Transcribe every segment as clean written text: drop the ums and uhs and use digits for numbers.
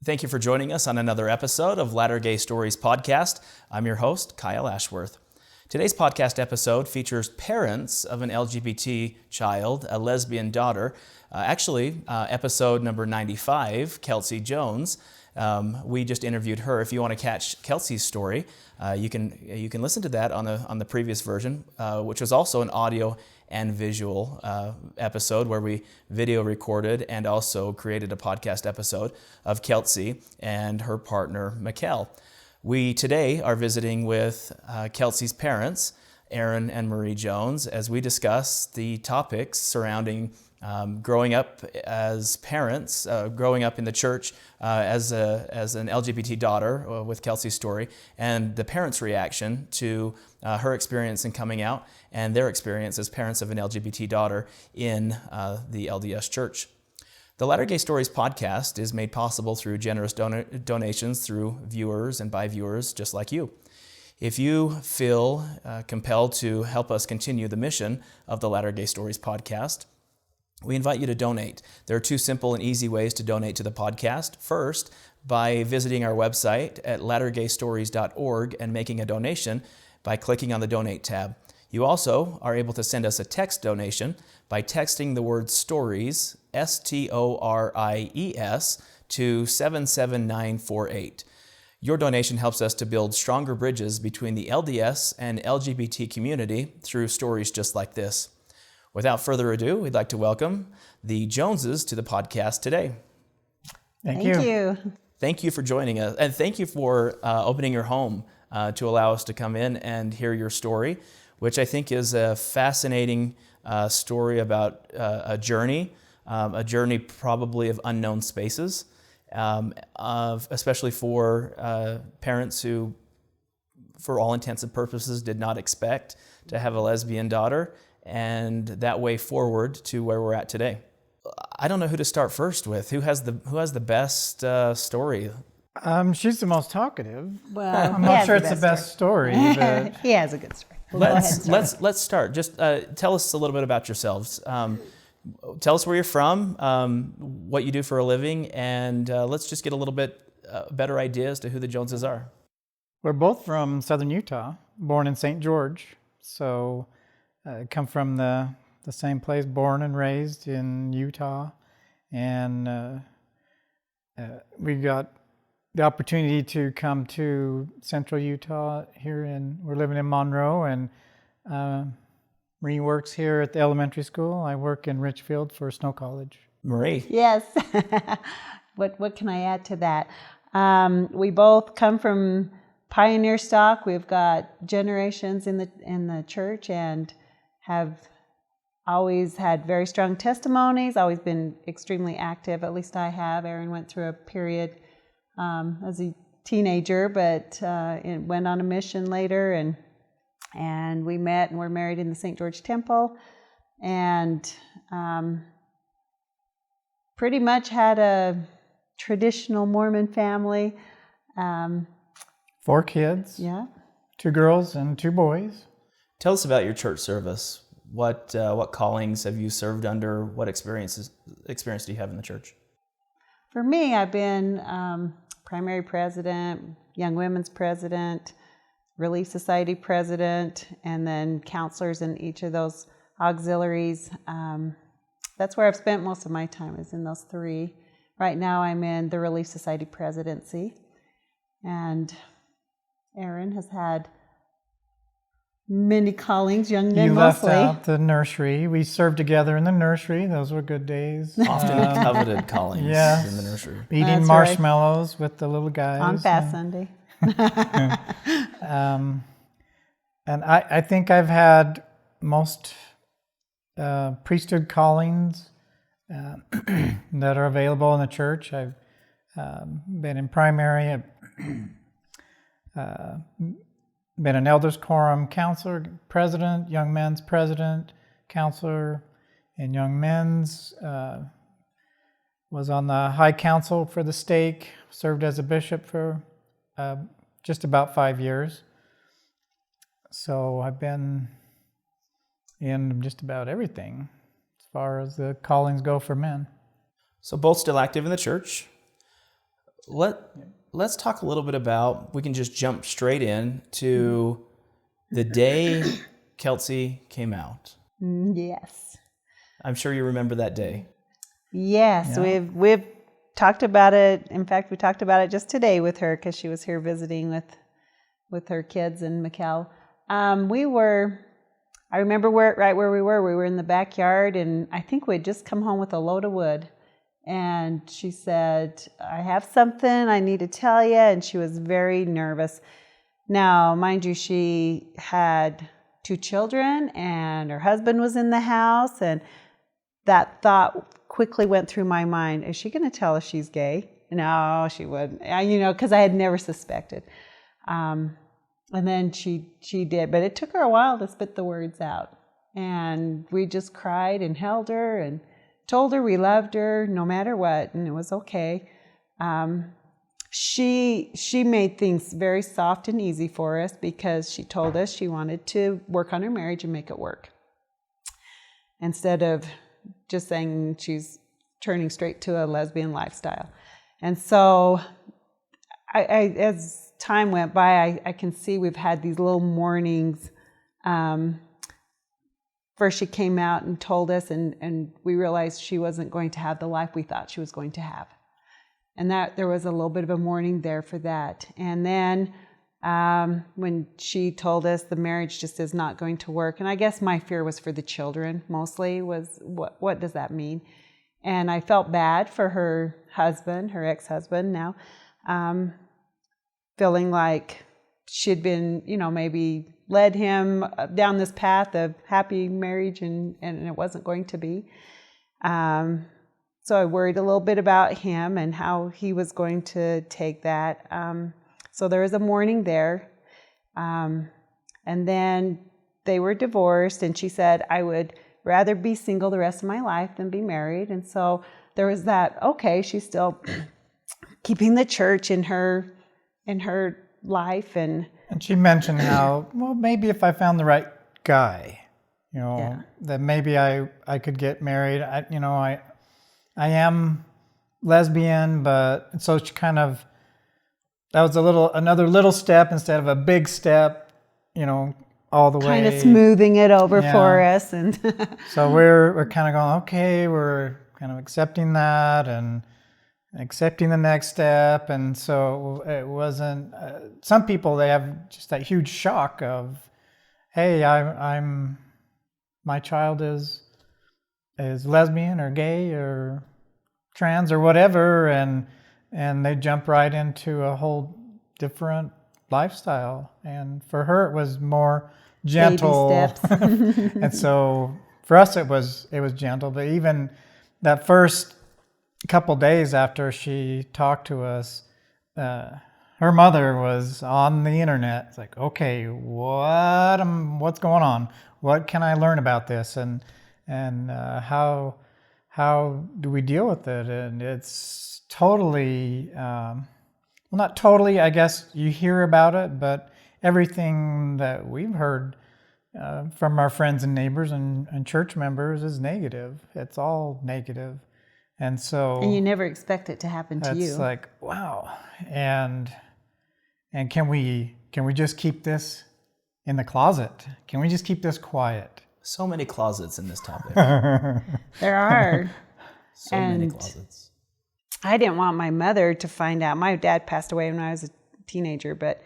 Thank you for joining us on another episode of Latter Gay Stories podcast. I'm your host, Kyle Ashworth. Today's podcast episode features parents of an LGBT child, a lesbian daughter. Episode number 95, Kelsey Jones. We just interviewed her. If you want to catch Kelsey's story, you can listen to that on the previous version, which was also an audio and visual episode where we video recorded and also created a podcast episode of Kelsey and her partner, Mikkel. We today are visiting with Kelsey's parents, Aaron and Marie Jones, as we discuss the topics surrounding growing up as parents, growing up in the church as an LGBT daughter with Kelsey's story, and the parents' reaction to her experience in coming out and their experience as parents of an LGBT daughter in the LDS church. The Latter Gay Stories podcast is made possible through generous donations through viewers and by viewers just like you. If you feel compelled to help us continue the mission of the Latter Gay Stories podcast, we invite you to donate. There are two simple and easy ways to donate to the podcast. First, by visiting our website at lattergaystories.org and making a donation by clicking on the Donate tab. You also are able to send us a text donation by texting the word STORIES, STORIES, to 77948. Your donation helps us to build stronger bridges between the LDS and LGBT community through stories just like this. Without further ado, we'd like to welcome the Joneses to the podcast today. Thank you. Thank you for joining us, and thank you for opening your home to allow us to come in and hear your story, which I think is a fascinating story about a journey probably of unknown spaces, especially for parents who, for all intents and purposes, did not expect to have a lesbian daughter, and that way forward to where we're at today. I don't know who to start first with. Who has the best story? She's the most talkative. Well, I'm not sure it's the best story, but he has a good story. Let's start. Just tell us a little bit about yourselves. Tell us where you're from, what you do for a living, and let's just get a little bit better idea as to who the Joneses are. we're both from southern Utah, born in St. George. So come from the same place, born and raised in Utah. And we got the opportunity to come to central Utah we're living in Monroe, and Marie works here at the elementary school. I work in Richfield for Snow College. Marie. Yes. What can I add to that? We both come from pioneer stock. We've got generations in the church and have always had very strong testimonies, always been extremely active. At least I have. Aaron went through a period as a teenager, but went on a mission later, and we met and were married in the St. George Temple, and pretty much had a traditional Mormon family. 4 kids, Yeah. 2 girls and 2 boys. Tell us about your church service. What callings have you served under? What experience do you have in the church? For me, I've been primary president, young women's president, Relief Society president, and then counselors in each of those auxiliaries. That's where I've spent most of my time, is in those 3. Right now I'm in the Relief Society presidency, and Aaron has had many callings, young men You mostly. left out the nursery. We served together in the nursery. Those were good days. Often coveted callings yes. in the nursery. Eating That's marshmallows with the little guys. On Fast Sunday. And I think I've had most priesthood callings that are available in the church. I've been in primary. I've been an elders quorum counselor, president, young men's president, counselor in young men's. Was on the high council for the stake, served as a bishop for just about 5 years. So I've been in just about everything as far as the callings go for men. So both still active in the church. let's talk a little bit about, we can just jump straight in to the day Kelsey came out. Yes. I'm sure you remember that day. Yes, Yeah. we've talked about it. In fact, we talked about it just today with her because she was here visiting with her kids in McKell. I remember right where we were. We were in the backyard, and I think we had just come home with a load of wood. And she said, I have something I need to tell you. And she was very nervous. Now, mind you, she had 2 children, and her husband was in the house. And that thought quickly went through my mind. Is she going to tell us she's gay? No, she wouldn't. Because I had never suspected. And then she did. But it took her a while to spit the words out. And we just cried and held her and told her we loved her no matter what, and it was okay. She made things very soft and easy for us because she told us she wanted to work on her marriage and make it work, instead of just saying she's turning straight to a lesbian lifestyle. And so as time went by, I can see we've had these little mornings. First she came out and told us, and we realized she wasn't going to have the life we thought she was going to have. And that there was a little bit of a mourning there for that. And then when she told us the marriage just is not going to work, and I guess my fear was for the children mostly, was what does that mean? And I felt bad for her husband, her ex-husband now, feeling like she'd been, maybe led him down this path of happy marriage, and it wasn't going to be. So I worried a little bit about him and how he was going to take that. So there was a mourning there. And then they were divorced, and she said, I would rather be single the rest of my life than be married. And so there was that, okay, she's still keeping the church in her life. And she mentioned how, well, maybe if I found the right guy, that maybe I could get married. I am lesbian, but so she kind of, that was another little step instead of a big step, all the way. Kind of smoothing it over for us. And so we're kind of going, okay, we're kind of accepting that and accepting the next step. And so it wasn't, some people, they have just that huge shock of, hey, my child is lesbian or gay or trans or whatever, and they jump right into a whole different lifestyle. And for her, it was more gentle. Baby steps. And so for us, it was gentle. But even that first couple days after she talked to us, her mother was on the internet. It's like, okay, what's going on? What can I learn about this? And how do we deal with it? And it's totally, well, not totally, I guess you hear about it, but everything that we've heard from our friends and neighbors and church members is negative. It's all negative. And so, and you never expect it to happen to you. It's like, wow. And can we just keep this in the closet? Can we just keep this quiet? So many closets in this topic. There are. So many closets. I didn't want my mother to find out. My dad passed away when I was a teenager, but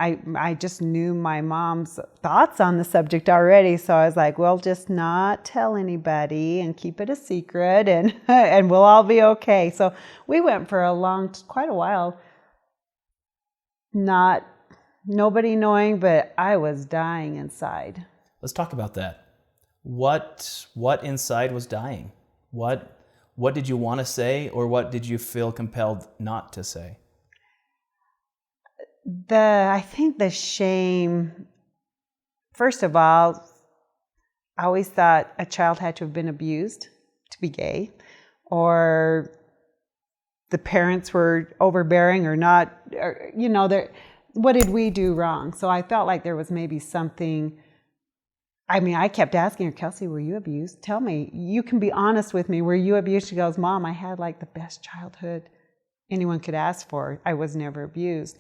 I just knew my mom's thoughts on the subject already. So I was like, well, just not tell anybody and keep it a secret, and and we'll all be okay. So we went for quite a while, nobody knowing, but I was dying inside. Let's talk about that. What inside was dying? What did you want to say, or what did you feel compelled not to say? I think the shame, first of all, I always thought a child had to have been abused to be gay, or the parents were overbearing or not, or, what did we do wrong? So I felt like there was maybe something. I kept asking her, Kelsey, were you abused? Tell me, you can be honest with me. Were you abused? She goes, Mom, I had like the best childhood anyone could ask for. I was never abused.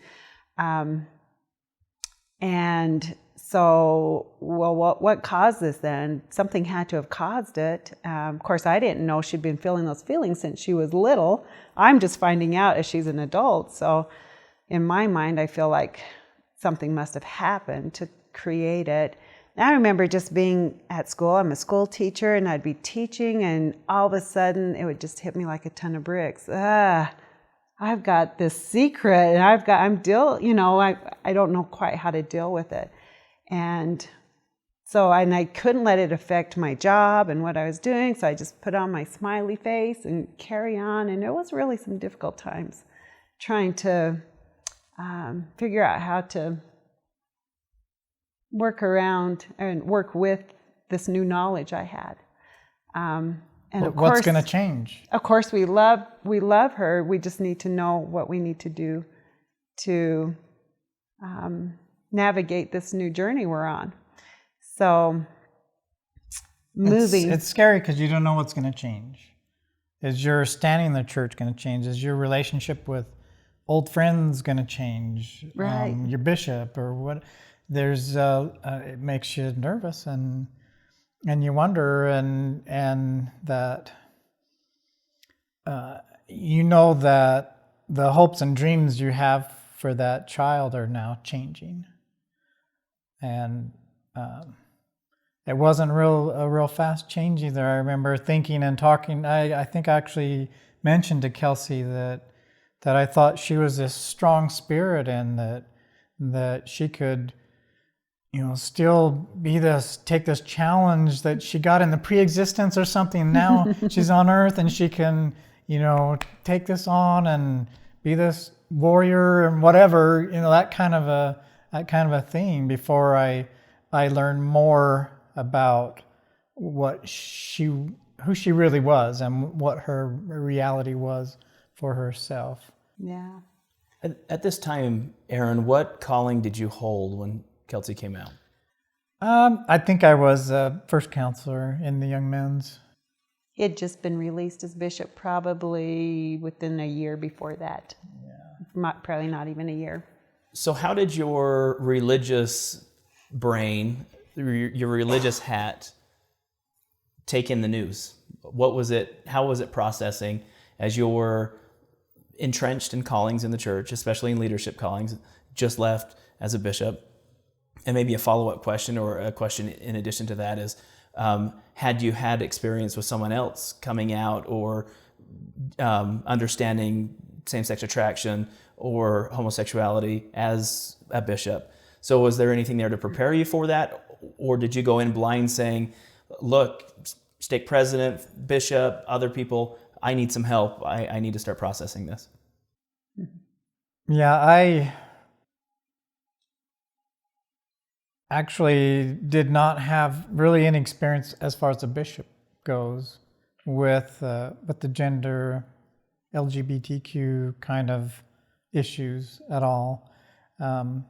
And so, well, what caused this then? Something had to have caused it. Of course, I didn't know she'd been feeling those feelings since she was little. I'm just finding out as she's an adult. So in my mind, I feel like something must have happened to create it. And I remember just being at school. I'm a school teacher, and I'd be teaching, and all of a sudden it would just hit me like a ton of bricks. I've got this secret, and I don't know quite how to deal with it. And so, and I couldn't let it affect my job and what I was doing, so I just put on my smiley face and carry on. And it was really some difficult times trying to figure out how to work around and work with this new knowledge I had. And of course, what's going to change? Of course, we love her. We just need to know what we need to do to navigate this new journey we're on. So, moving. It's scary because you don't know what's going to change. Is your standing in the church going to change? Is your relationship with old friends going to change? Right. Your bishop or what? There's it makes you nervous and you wonder and that you know that the hopes and dreams you have for that child are now changing. And it wasn't a real fast change either. I remember thinking and talking. I think I actually mentioned to Kelsey that I thought she was this strong spirit and that she could, still take this challenge that she got in the pre-existence or something. Now she's on earth and she can, take this on and be this warrior and whatever, that kind of a thing before I learned more about who she really was and what her reality was for herself. Yeah. At this time, Aaron, what calling did you hold when Kelsey came out? I think I was a first counselor in the young men's. He had just been released as bishop probably within a year before that. Yeah. Probably not even a year. So how did your religious brain, your religious hat, take in the news? What was it? How was it processing as you're entrenched in callings in the church, especially in leadership callings, just left as a bishop? And maybe a follow-up question or a question in addition to that is, had you had experience with someone else coming out or understanding same-sex attraction or homosexuality as a bishop? So was there anything there to prepare you for that? Or did you go in blind saying, look, stake president, bishop, other people, I need some help. I need to start processing this. Yeah, I actually did not have really any experience as far as a bishop goes with the gender LGBTQ kind of issues at all. I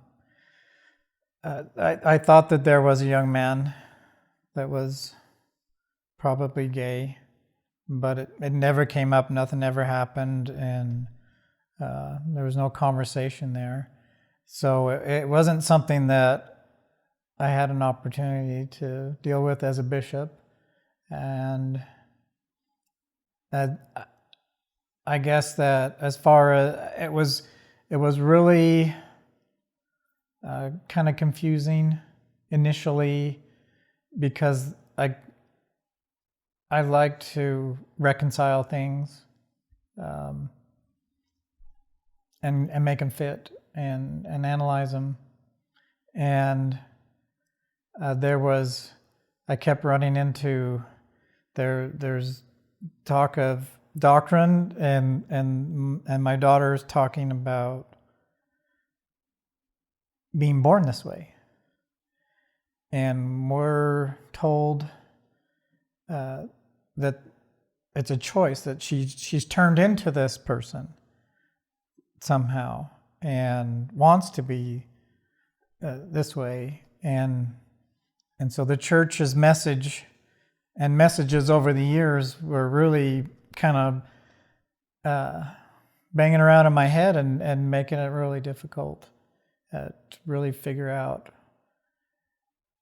thought that there was a young man that was probably gay, but it never came up, nothing ever happened, and there was no conversation there. So it wasn't something that I had an opportunity to deal with as a bishop. And I guess that as far as it was really kind of confusing initially because I like to reconcile things and make them fit and analyze them. And I kept running into there's talk of doctrine and my daughter's talking about being born this way. And we're told that it's a choice, that she's turned into this person somehow and wants to be this way. And so the church's message and messages over the years were really kind of banging around in my head and making it really difficult to really figure out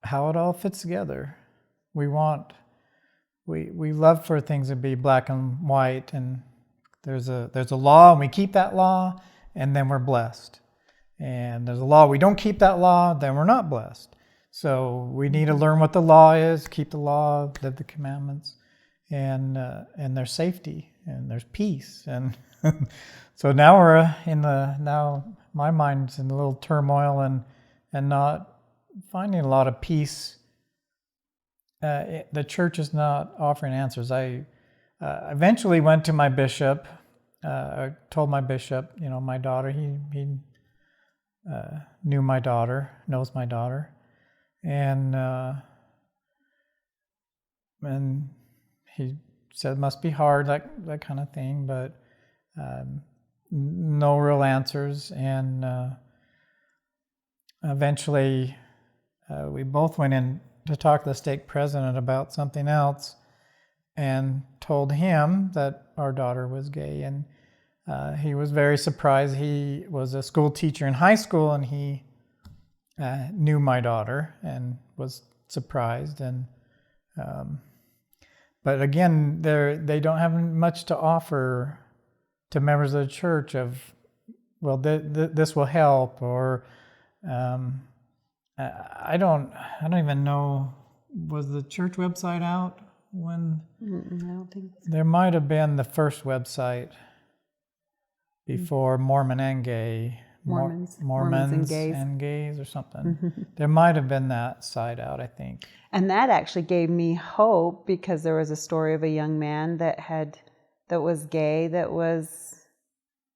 how it all fits together. We love for things to be black and white, and there's a law, and we keep that law, and then we're blessed. And there's a law, we don't keep that law, then we're not blessed. So we need to learn what the law is, keep the law, live the commandments, and there's safety and there's peace. And so now now my mind's in a little turmoil and not finding a lot of peace. The church is not offering answers. I eventually went to my bishop. I told my bishop, my daughter, he knew my daughter, knows my daughter, and he said it must be hard, that kind of thing, but no real answers. And eventually we both went in to talk to the stake president about something else and told him that our daughter was gay. And he was very surprised. He was a school teacher in high school, and he knew my daughter and was surprised. And but again, they don't have much to offer to members of the church of, well, this will help, or I don't even know, was the church website out when? I don't think so. There might have been the first website before Mormon and gay. Mormons and gays or something. There might have been that site out, I think. And that actually gave me hope, because there was a story of a young man that was gay, that was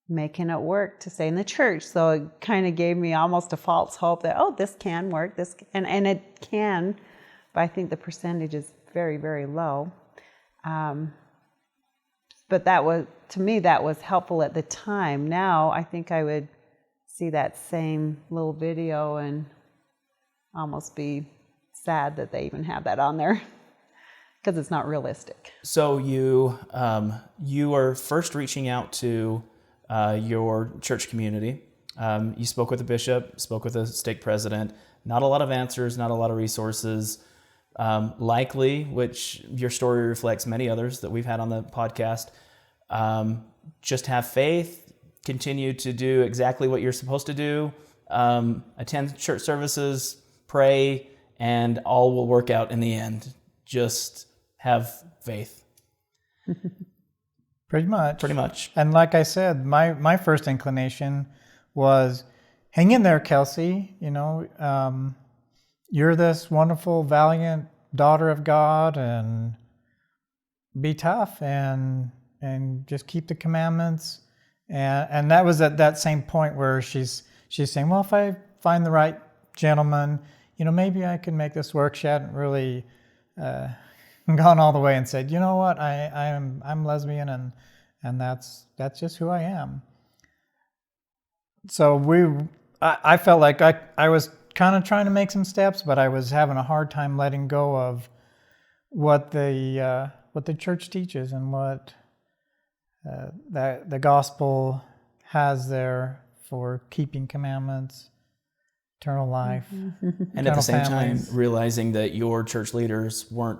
making it work to stay in the church. So it kind of gave me almost a false hope that, this can work, and it can, but I think the percentage is very, very low. But to me, that was helpful at the time. Now I think I would see that same little video and almost be sad that they even have that on there, because it's not realistic. So you are first reaching out to your church community. You spoke with the bishop, spoke with the stake president. Not a lot of answers, not a lot of resources. Likely, which your story reflects many others that we've had on the podcast. Just have faith, continue to do exactly what you're supposed to do, attend church services, pray, and all will work out in the end. Just have faith. Pretty much. And like I said, my first inclination was, hang in there, Kelsey. You're this wonderful, valiant daughter of God, and be tough and just keep the commandments. And that was at that same point where she's saying, well, if I find the right gentleman, maybe I can make this work. She hadn't really gone all the way and said, you know what, I'm lesbian, and that's just who I am. So I felt like I was kind of trying to make some steps, but I was having a hard time letting go of what the church teaches and what that the gospel has there for keeping commandments, eternal life. And at the same time, realizing that your church leaders weren't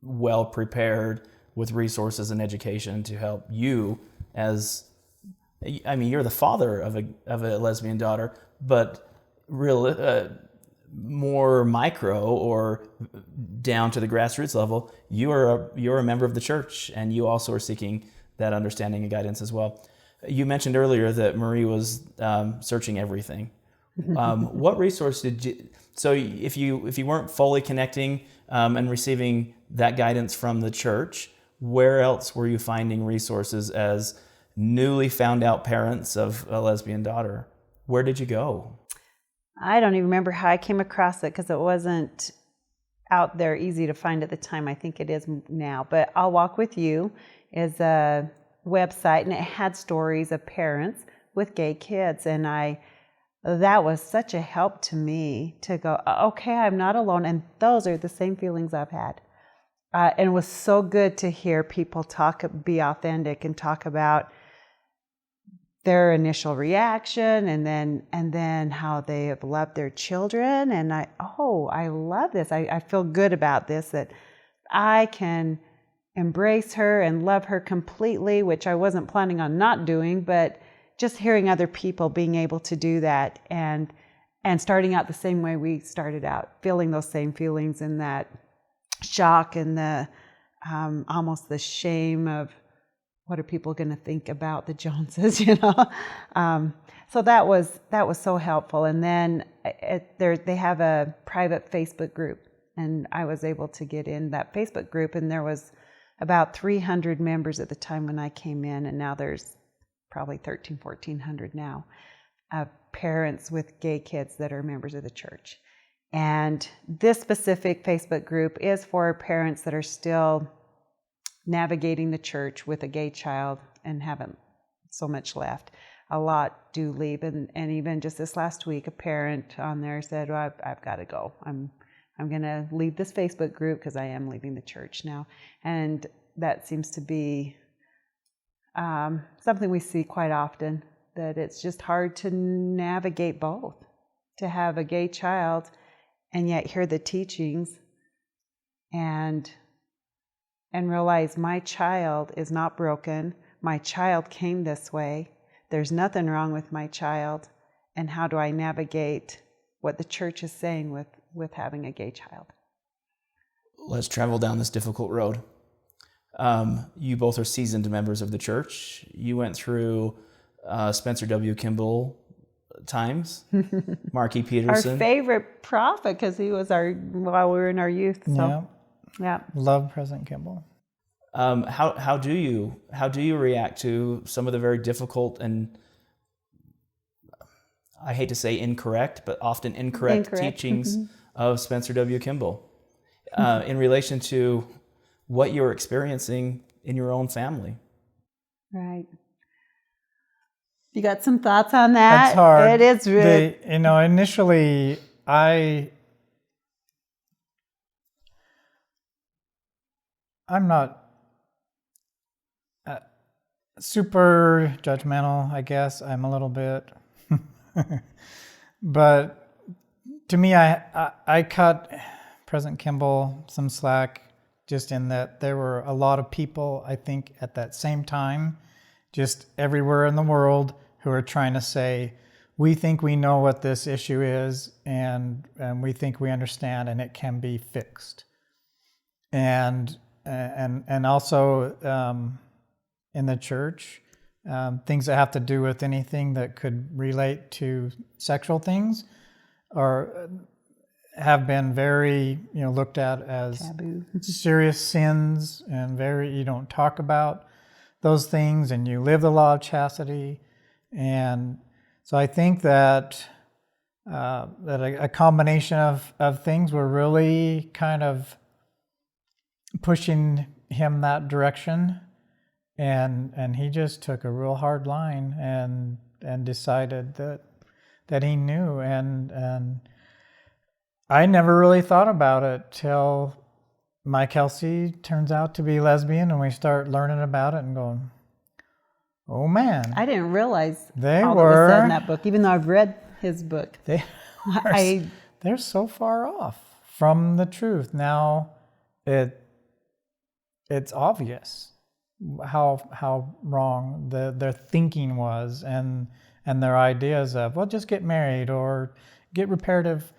well prepared with resources and education to help you you're the father of a lesbian daughter, but more micro or down to the grassroots level, you're a member of the church, and you also are seeking that understanding and guidance as well. You mentioned earlier that Marie was searching everything. What resource did you? So if you weren't fully connecting and receiving that guidance from the church, where else were you finding resources as newly found out parents of a lesbian daughter? Where did you go? I don't even remember how I came across it, because it wasn't out there easy to find at the time. I think it is now. But I'll Walk With You is a website, and it had stories of parents with gay kids. And that was such a help to me to go, okay, I'm not alone. And those are the same feelings I've had. And it was so good to hear people be authentic and talk about their initial reaction, and then how they have loved their children. And I love this. I feel good about this, that I can embrace her and love her completely, which I wasn't planning on not doing, but just hearing other people being able to do that, and starting out the same way we started out, feeling those same feelings, and that shock, and the almost the shame of, what are people going to think about the Joneses, so that was so helpful. And then they have a private Facebook group, and I was able to get in that Facebook group, and there was about 300 members at the time when I came in, and now there's probably 1,400 now, parents with gay kids that are members of the church. And this specific Facebook group is for parents that are still navigating the church with a gay child and haven't so much left. A lot do leave, and even just this last week, a parent on there said, well, I've got to go. I'm going to leave this Facebook group because I am leaving the church now. And that seems to be something we see quite often, that it's just hard to navigate both, to have a gay child and yet hear the teachings and realize my child is not broken. My child came this way. There's nothing wrong with my child. And how do I navigate what the church is saying with having a gay child? Let's travel down this difficult road. You both are seasoned members of the church. You went through Spencer W. Kimball times, Mark E. Peterson. Our favorite prophet, because he was while we were in our youth. So. Yeah. Love President Kimball. How do you react to some of the very difficult and, I hate to say incorrect, but often incorrect teachings of Spencer W. Kimball in relation to what you're experiencing in your own family? Right. You got some thoughts on that? That's hard. It is really. Initially, I'm not super judgmental, I guess. I'm a little bit. But to me, I cut President Kimball some slack, just in that there were a lot of people, I think, at that same time, just everywhere in the world, who are trying to say, we think we know what this issue is, and we think we understand, and it can be fixed. And also in the church, things that have to do with anything that could relate to sexual things have been very, looked at as taboo, serious sins, and you don't talk about those things, and you live the law of chastity. And so I think that a combination of things were really kind of pushing him that direction, and he just took a real hard line and decided that he knew, and I never really thought about it till my Kelsey turns out to be lesbian, and we start learning about it and going, oh man. I didn't realize all that that was said in that book, even though I've read his book. They're so far off from the truth. Now it's obvious how wrong their thinking was, and their ideas of, well, just get married or get reparative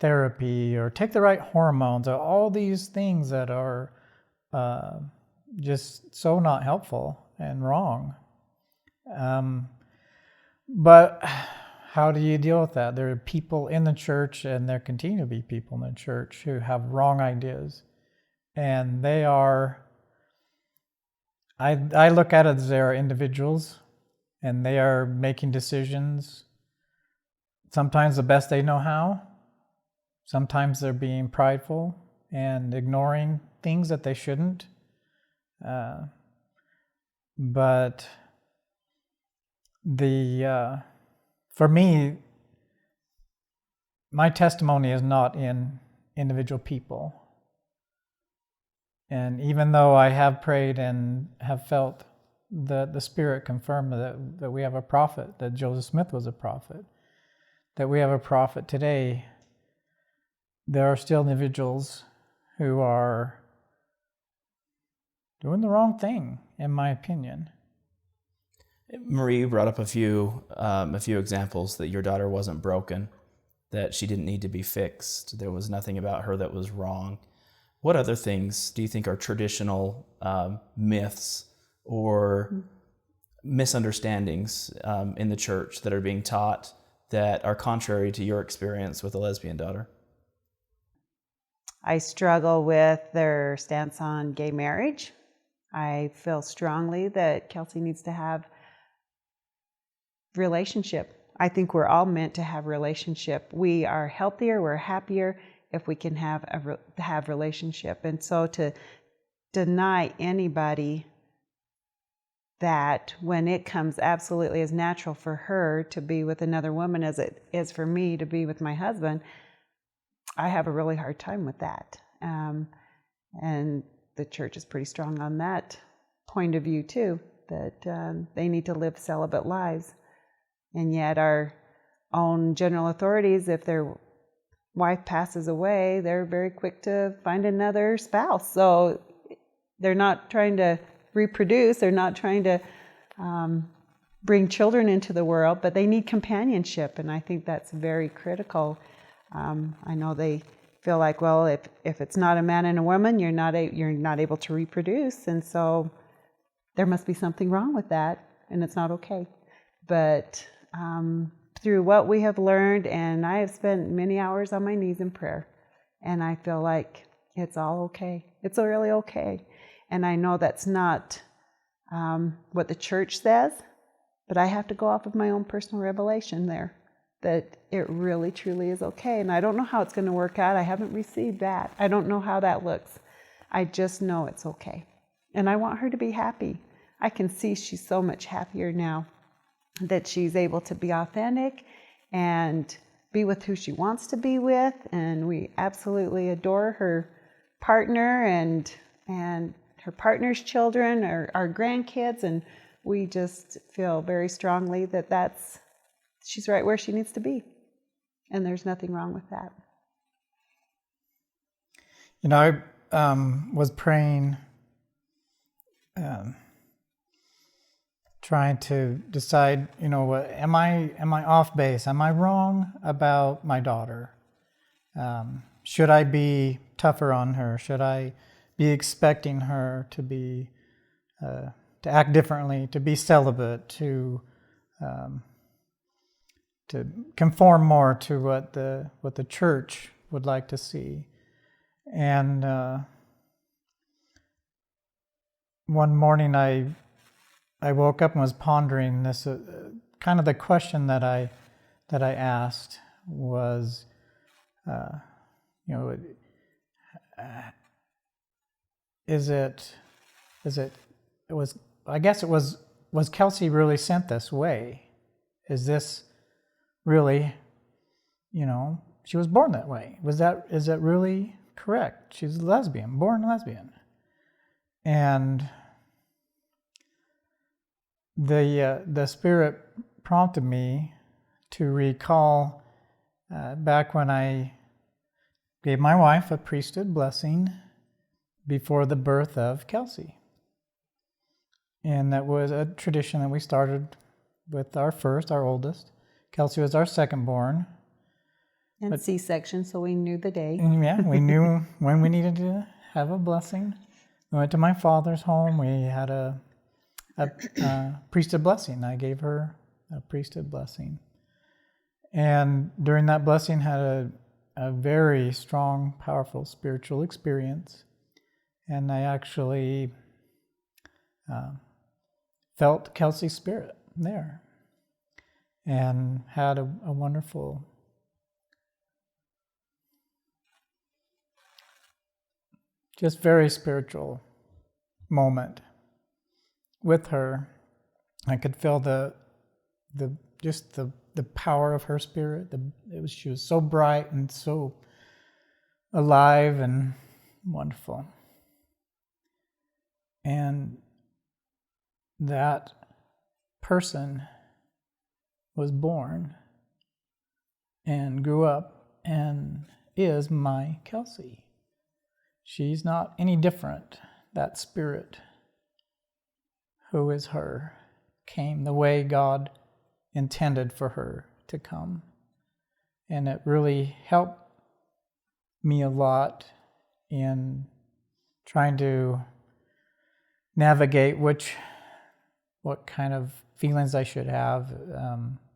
therapy or take the right hormones, or all these things that are just so not helpful and wrong. But how do you deal with that? There are people in the church, and there continue to be people in the church who have wrong ideas, and they are, I look at it as they are individuals, and they are making decisions, sometimes the best they know how. Sometimes they're being prideful and ignoring things that they shouldn't. But for me, my testimony is not in individual people. And even though I have prayed and have felt the Spirit confirmed that we have a prophet, that Joseph Smith was a prophet, that we have a prophet today. There are still individuals who are doing the wrong thing, in my opinion. Marie brought up a few examples that your daughter wasn't broken, that she didn't need to be fixed. There was nothing about her that was wrong. What other things do you think are traditional myths or misunderstandings in the church that are being taught that are contrary to your experience with a lesbian daughter? I struggle with their stance on gay marriage. I feel strongly that Kelsey needs to have relationship. I think we're all meant to have relationship. We are healthier, we're happier if we can have relationship. And so to deny anybody that when it comes absolutely as natural for her to be with another woman as it is for me to be with my husband, I have a really hard time with that. And the church is pretty strong on that point of view too, that they need to live celibate lives. And yet our own general authorities, if their wife passes away, they're very quick to find another spouse. So they're not trying to reproduce, they're not trying to bring children into the world, but they need companionship, and I think that's very critical. I know they feel like, well, if it's not a man and a woman, you're not able to reproduce, and so there must be something wrong with that, and it's not okay. But through what we have learned, and I have spent many hours on my knees in prayer, and I feel like it's all okay. It's really okay. And I know that's not what the church says, but I have to go off of my own personal revelation there, that it really, truly is okay. And I don't know how it's going to work out. I haven't received that. I don't know how that looks. I just know it's okay. And I want her to be happy. I can see she's so much happier now, that she's able to be authentic and be with who she wants to be with. And we absolutely adore her partner and her partner's children, our grandkids, and we just feel very strongly that she's right where she needs to be, and there's nothing wrong with that. You know, I was praying, trying to decide, am I off base? Am I wrong about my daughter? Should I be tougher on her? Should I be expecting her to be to act differently, to be celibate, to conform more to what the church would like to see? And one morning I woke up and was pondering this. Kind of the question that I asked was, was Kelsey really sent this way? Is this really, she was born that way? Is that really correct? She's a lesbian, born lesbian. And the Spirit prompted me to recall back when I gave my wife a priesthood blessing before the birth of Kelsey. And that was a tradition that we started with our oldest. Kelsey was our second born. And C-section, so we knew the day. Yeah, we knew when we needed to have a blessing. We went to my father's home. We had a priesthood blessing. I gave her a priesthood blessing. And during that blessing had a very strong, powerful spiritual experience. And I actually felt Kelsey's spirit there and had a wonderful just very spiritual moment with her. I could feel the power of her spirit. She was so bright and so alive and wonderful. And that person was born and grew up and is my Kelsey. She's not any different. That spirit who is her came the way God intended for her to come. And it really helped me a lot in trying to navigate what kind of feelings I should have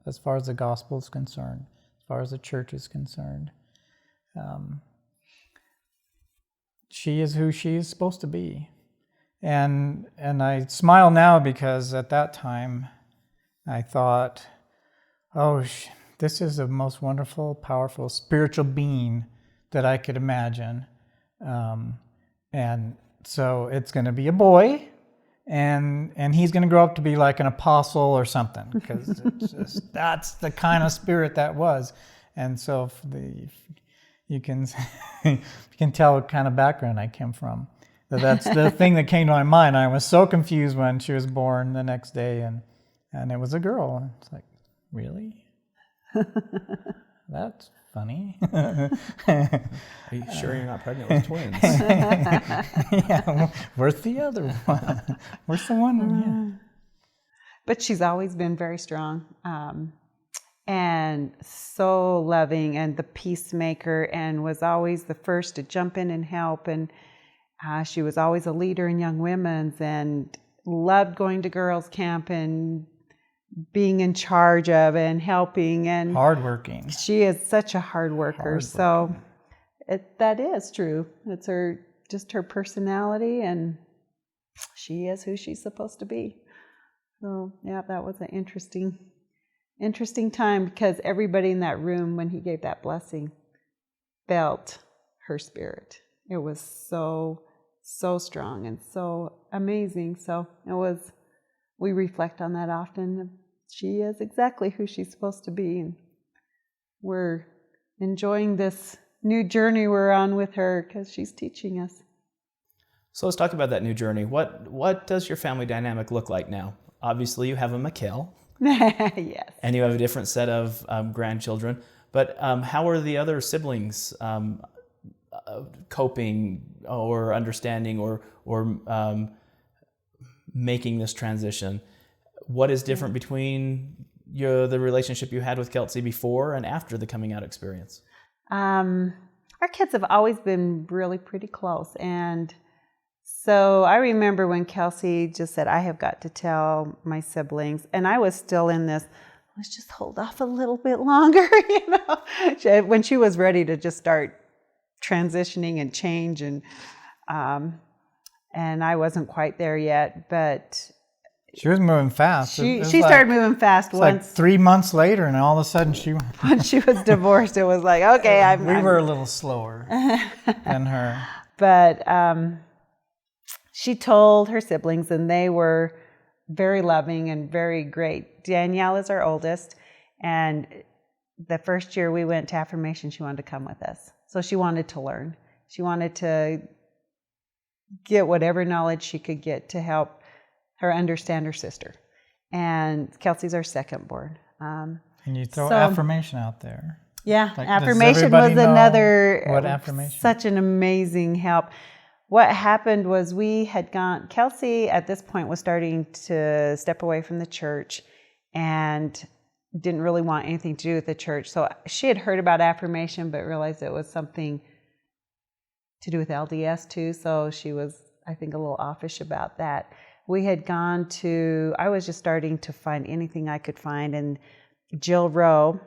as far as the gospel is concerned, as far as the church is concerned. She is who she is supposed to be. And I smile now because at that time I thought, oh, this is the most wonderful, powerful, spiritual being that I could imagine. And so it's going to be a boy, and he's going to grow up to be like an apostle or something, because that's the kind of spirit that was. And so you can tell what kind of background I came from. So that's the thing that came to my mind. I was so confused when she was born the next day, and it was a girl. And it's like, really? That's funny. Are you sure you're not pregnant with twins? Yeah, where's the other one? Where's the one? Yeah. But she's always been very strong and so loving and the peacemaker, and was always the first to jump in and help. And she was always a leader in young women's and loved going to girls' camp and being in charge of and helping, and Hardworking. she is such a hard worker. So that is true. It's just her personality, and she is who she's supposed to be. So yeah, that was an interesting time, because everybody in that room when he gave that blessing felt her spirit. It was so strong and so amazing. So we reflect on that often. She is exactly who she's supposed to be, and we're enjoying this new journey we're on with her because she's teaching us. So let's talk about that new journey. What does your family dynamic look like now? Obviously, you have a Mikkel. Yes. And you have a different set of grandchildren. But how are the other siblings coping or understanding or making this transition? What is different between the relationship you had with Kelsey before and after the coming out experience? Our kids have always been really pretty close. And so I remember when Kelsey just said, I have got to tell my siblings. And I was still in this, let's just hold off a little bit longer, when she was ready to just start transitioning and change. And I wasn't quite there yet, but she was moving fast. She started moving fast once. Like 3 months later, and all of a sudden when she was divorced, it was like, okay, we were a little slower than her. But she told her siblings, and they were very loving and very great. Danielle is our oldest, and the first year we went to affirmation, she wanted to come with us. So she wanted to learn. She wanted to get whatever knowledge she could get to help her understand her sister. And Kelsey's our second born. And you throw affirmation out there. Yeah, like, affirmation was another, what affirmation? Such an amazing help. What happened was Kelsey at this point was starting to step away from the church and didn't really want anything to do with the church. So she had heard about affirmation, but realized it was something to do with LDS too. So she was, I think, a little offish about that. We had I was just starting to find anything I could find, and Jill Rowe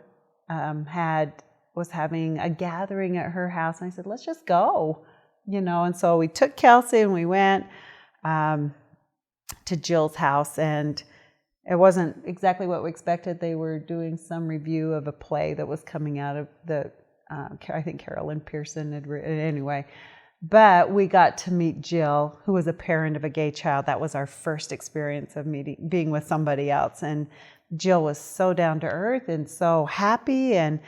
was having a gathering at her house, and I said, let's just go, and so we took Kelsey and we went to Jill's house, and it wasn't exactly what we expected. They were doing some review of a play that was coming out of I think Carolyn Pearson had written, anyway. But we got to meet Jill, who was a parent of a gay child. That was our first experience of being with somebody else. And Jill was so down to earth and so happy. And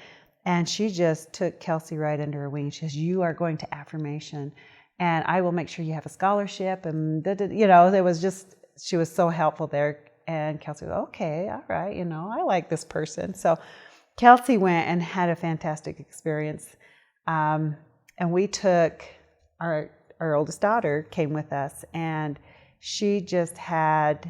she just took Kelsey right under her wing. She says, you are going to affirmation, and I will make sure you have a scholarship. And, it was just she was so helpful there. And Kelsey was, okay, all right, I like this person. So Kelsey went and had a fantastic experience. And we took our oldest daughter came with us, and she just had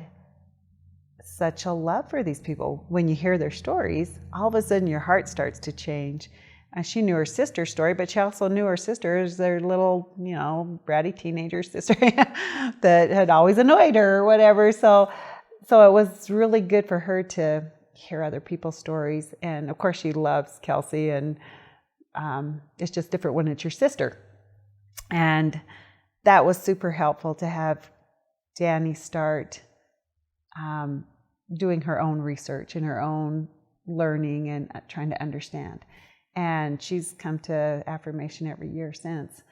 such a love for these people. When you hear their stories, all of a sudden your heart starts to change. And she knew her sister's story, but she also knew her sister as their little, bratty teenager sister that had always annoyed her or whatever. So it was really good for her to hear other people's stories. And of course, she loves Kelsey, and it's just different when it's your sister. And that was super helpful to have Danny start doing her own research and her own learning and trying to understand. And she's come to Affirmation every year since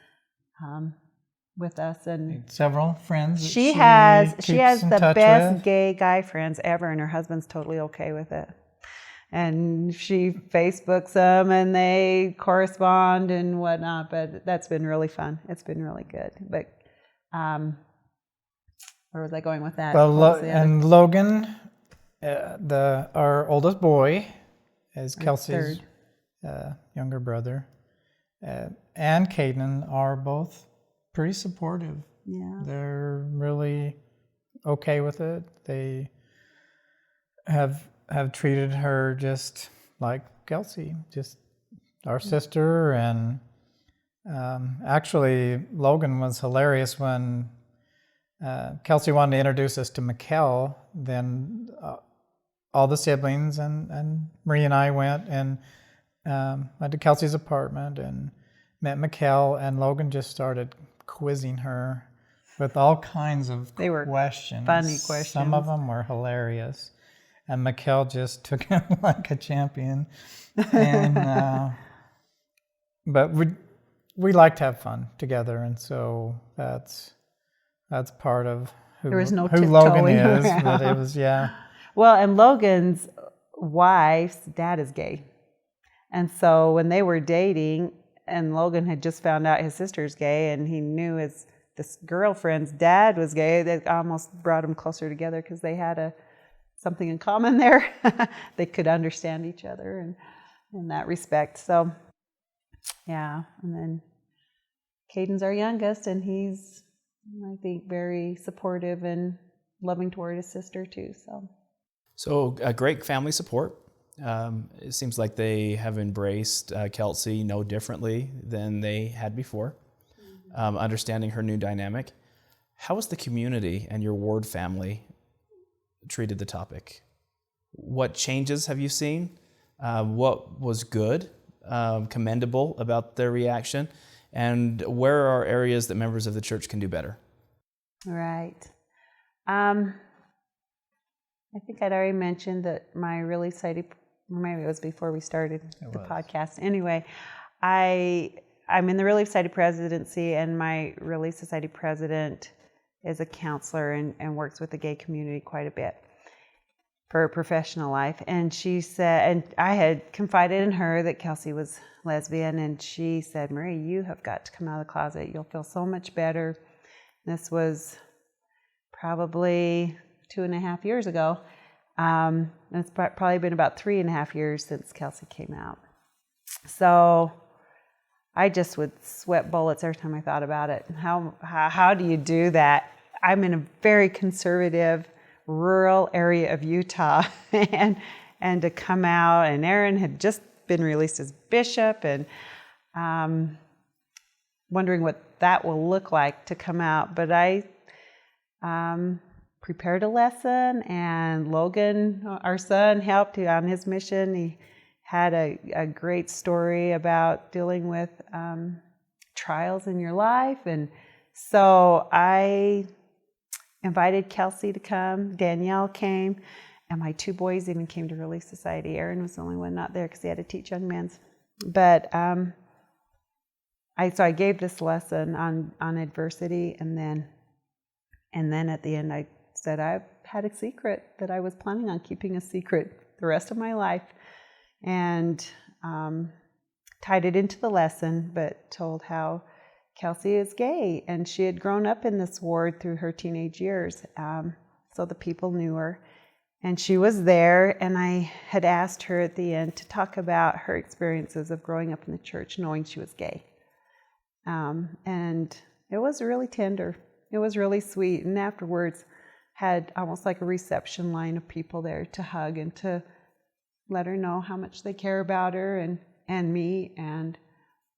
with us. And several friends that she has keeps in the touch best with. gay guy friends ever, and her husband's totally okay with it. And she Facebooks them, and they correspond and whatnot. But that's been really fun. It's been really good. But where was I going with that? Well, and Logan, our oldest boy, is Kelsey's younger brother, and Caden are both pretty supportive. Yeah, they're really okay with it. They have treated her just like Kelsey, just our sister. And actually, Logan was hilarious when Kelsey wanted to introduce us to Mikkel. Then all the siblings and Marie and I went to Kelsey's apartment and met Mikkel, and Logan just started quizzing her with all kinds of questions. Funny questions. Some of them were hilarious. And Mikkel just took him like a champion. And but we like to have fun together, and so that's part of who Logan is. But it was, yeah. Well, and Logan's wife's dad is gay. And so when they were dating, and Logan had just found out his sister's gay, and he knew this girlfriend's dad was gay, that almost brought them closer together because they had something in common there. They could understand each other and in that respect. So, yeah. And then Caden's our youngest, and he's, I think, very supportive and loving toward his sister too. So a great family support. It seems like they have embraced Kelsey no differently than they had before, understanding her new dynamic. How has the community and your ward family treated the topic? What changes have you seen? What was good, commendable about their reaction? And where are areas that members of the church can do better? Right. I think I'd already mentioned that my Really Society, maybe it was before we started the podcast. Anyway, I'm in the Really Society presidency, and my Really Society president is a counselor and works with the gay community quite a bit for her professional life. And she said, and I had confided in her that Kelsey was lesbian, and she said, Marie, you have got to come out of the closet. You'll feel so much better. This was probably 2.5 years ago. And it's probably been about 3.5 years since Kelsey came out. So I just would sweat bullets every time I thought about it. How do you do that? I'm in a very conservative, rural area of Utah, and to come out, and Aaron had just been released as bishop, and wondering what that will look like to come out. But I prepared a lesson, and Logan, our son, helped on his mission. He had a great story about dealing with trials in your life. And so I invited Kelsey to come. Danielle came, and my 2 boys even came to Relief Society. Aaron was the only one not there because he had to teach young men's. But I gave this lesson on adversity, and then at the end I said I had a secret that I was planning on keeping a secret the rest of my life, and tied it into the lesson, but told how Kelsey is gay, and she had grown up in this ward through her teenage years. so the people knew her. And she was there, and I had asked her at the end to talk about her experiences of growing up in the church, knowing she was gay. And it was really tender. It was really sweet. And afterwards, had almost like a reception line of people there to hug and to let her know how much they care about her and me. And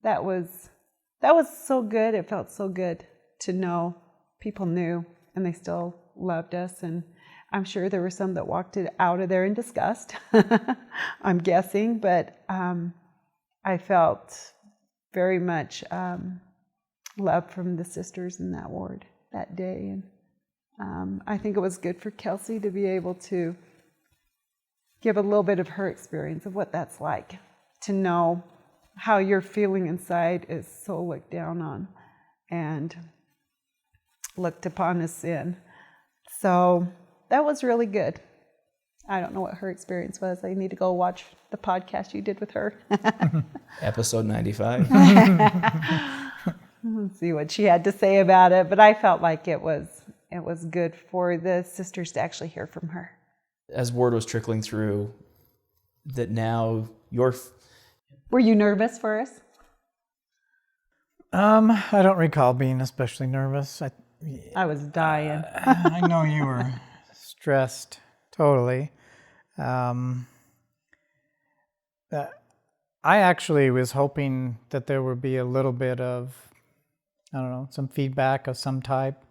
that was so good. It felt so good to know people knew and they still loved us. And I'm sure there were some that walked out of there in disgust, I'm guessing, but I felt very much love from the sisters in that ward that day. And I think it was good for Kelsey to be able to give a little bit of her experience of what that's like, to know how your feeling inside is so looked down on and looked upon as sin. So that was really good. I don't know what her experience was. I need to go watch the podcast you did with her. Episode 95. Let's see what she had to say about it. But I felt like it was good for the sisters to actually hear from her. As word was trickling through, that now Were you nervous for us? I don't recall being especially nervous. I was dying. I know you were stressed totally. I actually was hoping that there would be a little bit of, I don't know, some feedback of some type.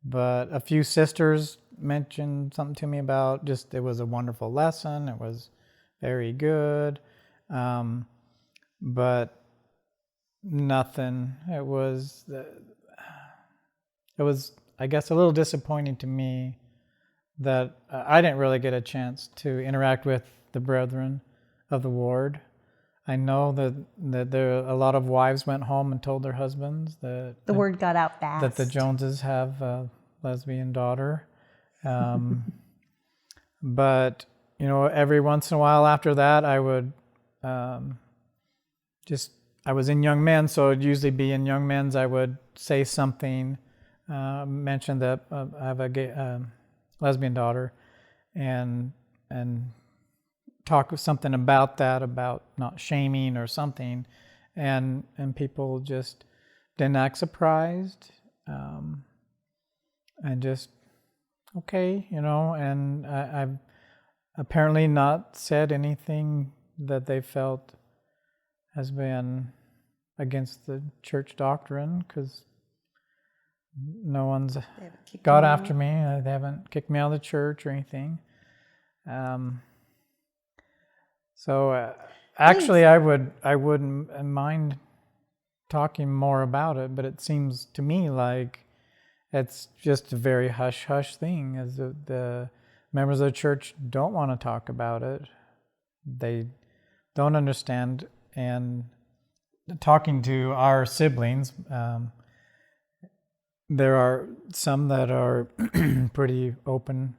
But a few sisters mentioned something to me about just it was a wonderful lesson. It was very good. But nothing. It was, I guess, a little disappointing to me that I didn't really get a chance to interact with the brethren of the ward. I know that there a lot of wives went home and told their husbands that the word got out fast. That the Joneses have a lesbian daughter. But, every once in a while after that, I would I was in Young Men, so it'd usually be in Young Men's, I would say something, mention that I have a lesbian daughter, and talk something about that, about not shaming or something, and people just didn't act surprised, and just okay, and I've apparently not said anything that they felt has been against the church doctrine, because no one's got after me. They haven't kicked me out of the church or anything. So actually, I wouldn't mind talking more about it, but it seems to me like it's just a very hush-hush thing, as the members of the church don't want to talk about it. They don't understand, and talking to our siblings, there are some that are pretty open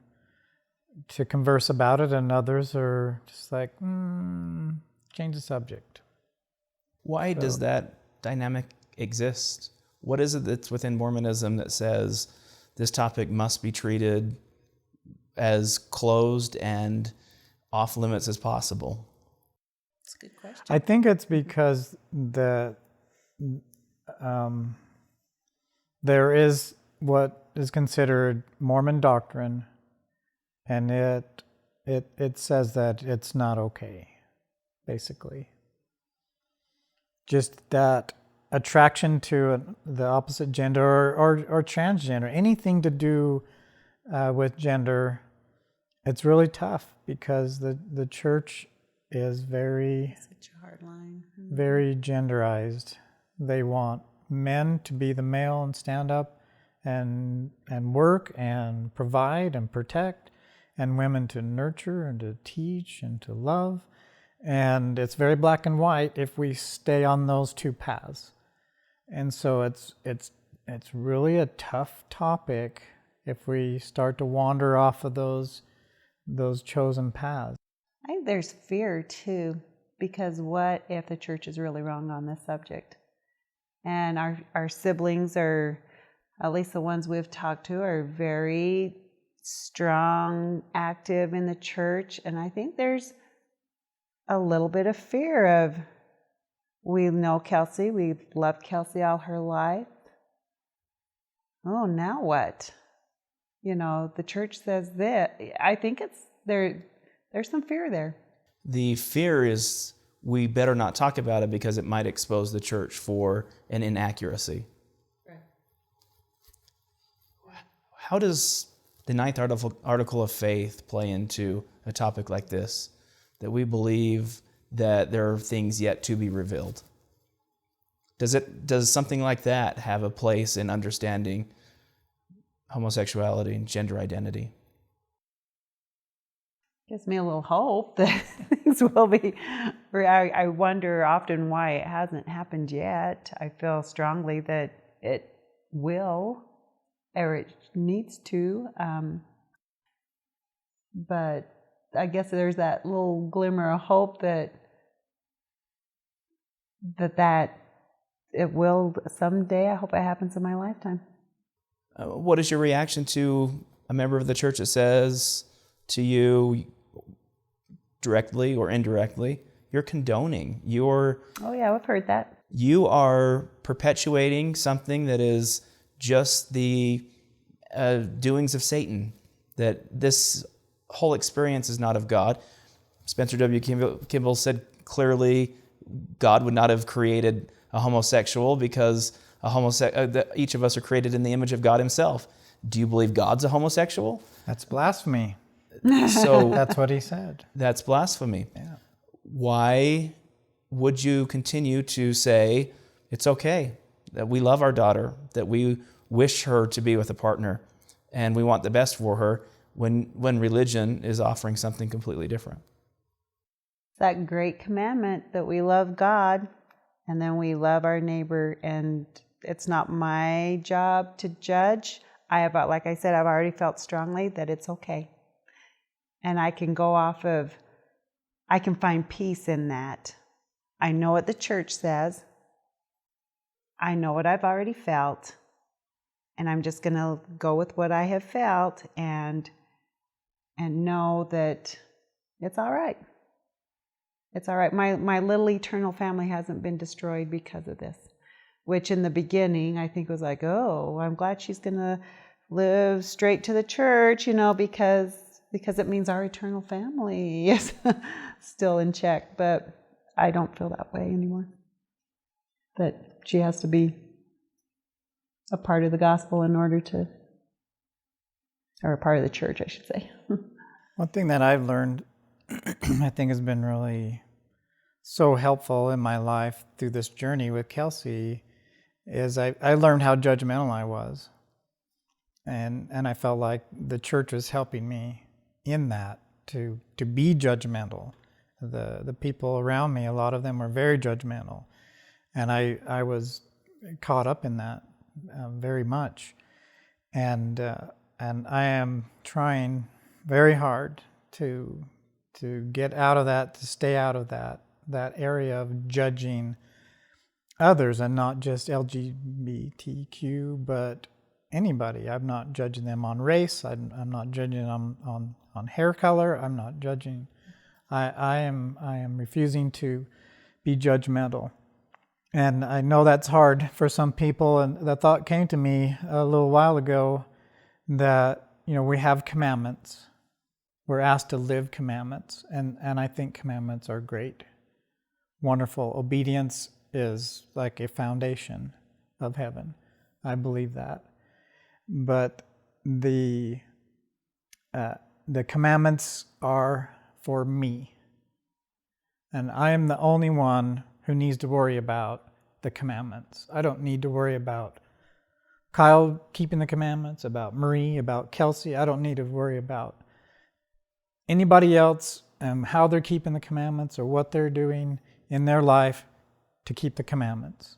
to converse about it, and others are just like, change the subject. Why does that dynamic exist? What is it that's within Mormonism that says this topic must be treated as closed and off limits as possible? That's a good question. I think it's because there is what is considered Mormon doctrine, and it says that it's not okay, basically. Just that attraction to the opposite gender or transgender, anything to do with gender, it's really tough, because the church is very, such a hard line. very genderized. They want men to be the male and stand up and work and provide and protect, and women to nurture and to teach and to love. And it's very black and white if we stay on those two paths. And so it's really a tough topic if we start to wander off of those chosen paths. I think there's fear too, because what if the church is really wrong on this subject? And our siblings are, at least the ones we've talked to, are very strong, active in the church. And I think there's a little bit of fear of, we know Kelsey, we've loved Kelsey all her life. Oh, now what? The church says that. I think there's some fear there. The fear is we better not talk about it because it might expose the church for an inaccuracy. Right. How does the ninth article of faith play into a topic like this, that we believe that there are things yet to be revealed? Does something like that have a place in understanding homosexuality and gender identity? Gives me a little hope that things will be. I wonder often why it hasn't happened yet. I feel strongly that it will, or it needs to. But I guess there's that little glimmer of hope that it will someday. I hope it happens in my lifetime. What is your reaction to a member of the church that says to you, directly or indirectly, you're condoning, Oh yeah, I've heard that. You are perpetuating something that is just the doings of Satan, that this whole experience is not of God. Spencer W. Kimball said clearly God would not have created a homosexual because each of us are created in the image of God himself. Do you believe God's a homosexual? That's blasphemy. So that's what he said. That's blasphemy. Yeah. Why would you continue to say it's okay, that we love our daughter, that we wish her to be with a partner, and we want the best for her, when religion is offering something completely different? That great commandment that we love God and then we love our neighbor, and it's not my job to judge. Like I said, I've already felt strongly that it's okay. And I can I can find peace in that. I know what the church says. I know what I've already felt. And I'm just going to go with what I have felt and know that it's all right. It's all right. My little eternal family hasn't been destroyed because of this, which in the beginning I think was like, oh, I'm glad she's going to live straight to the church, because it means our eternal family is still in check. But I don't feel that way anymore, that she has to be a part of the gospel in order to, or a part of the church, I should say. One thing that I've learned, I think has been really so helpful in my life through this journey with Kelsey, is I learned how judgmental I was. And I felt like the church was helping me in that, to be judgmental. The people around me, a lot of them were very judgmental. And I was caught up in that very much. And I am trying very hard to get out of that, to stay out of that area of judging others, and not just LGBTQ, but anybody. I'm not judging them on race. I'm not judging them on hair color. I'm not judging. I am refusing to be judgmental. And I know that's hard for some people, and the thought came to me a little while ago that, we have commandments. We're asked to live commandments, and I think commandments are great, wonderful. Obedience is like a foundation of heaven. I believe that. But the commandments are for me. And I am the only one who needs to worry about the commandments. I don't need to worry about Kyle keeping the commandments, about Marie, about Kelsey. I don't need to worry about anybody else and how they're keeping the commandments or what they're doing in their life to keep the commandments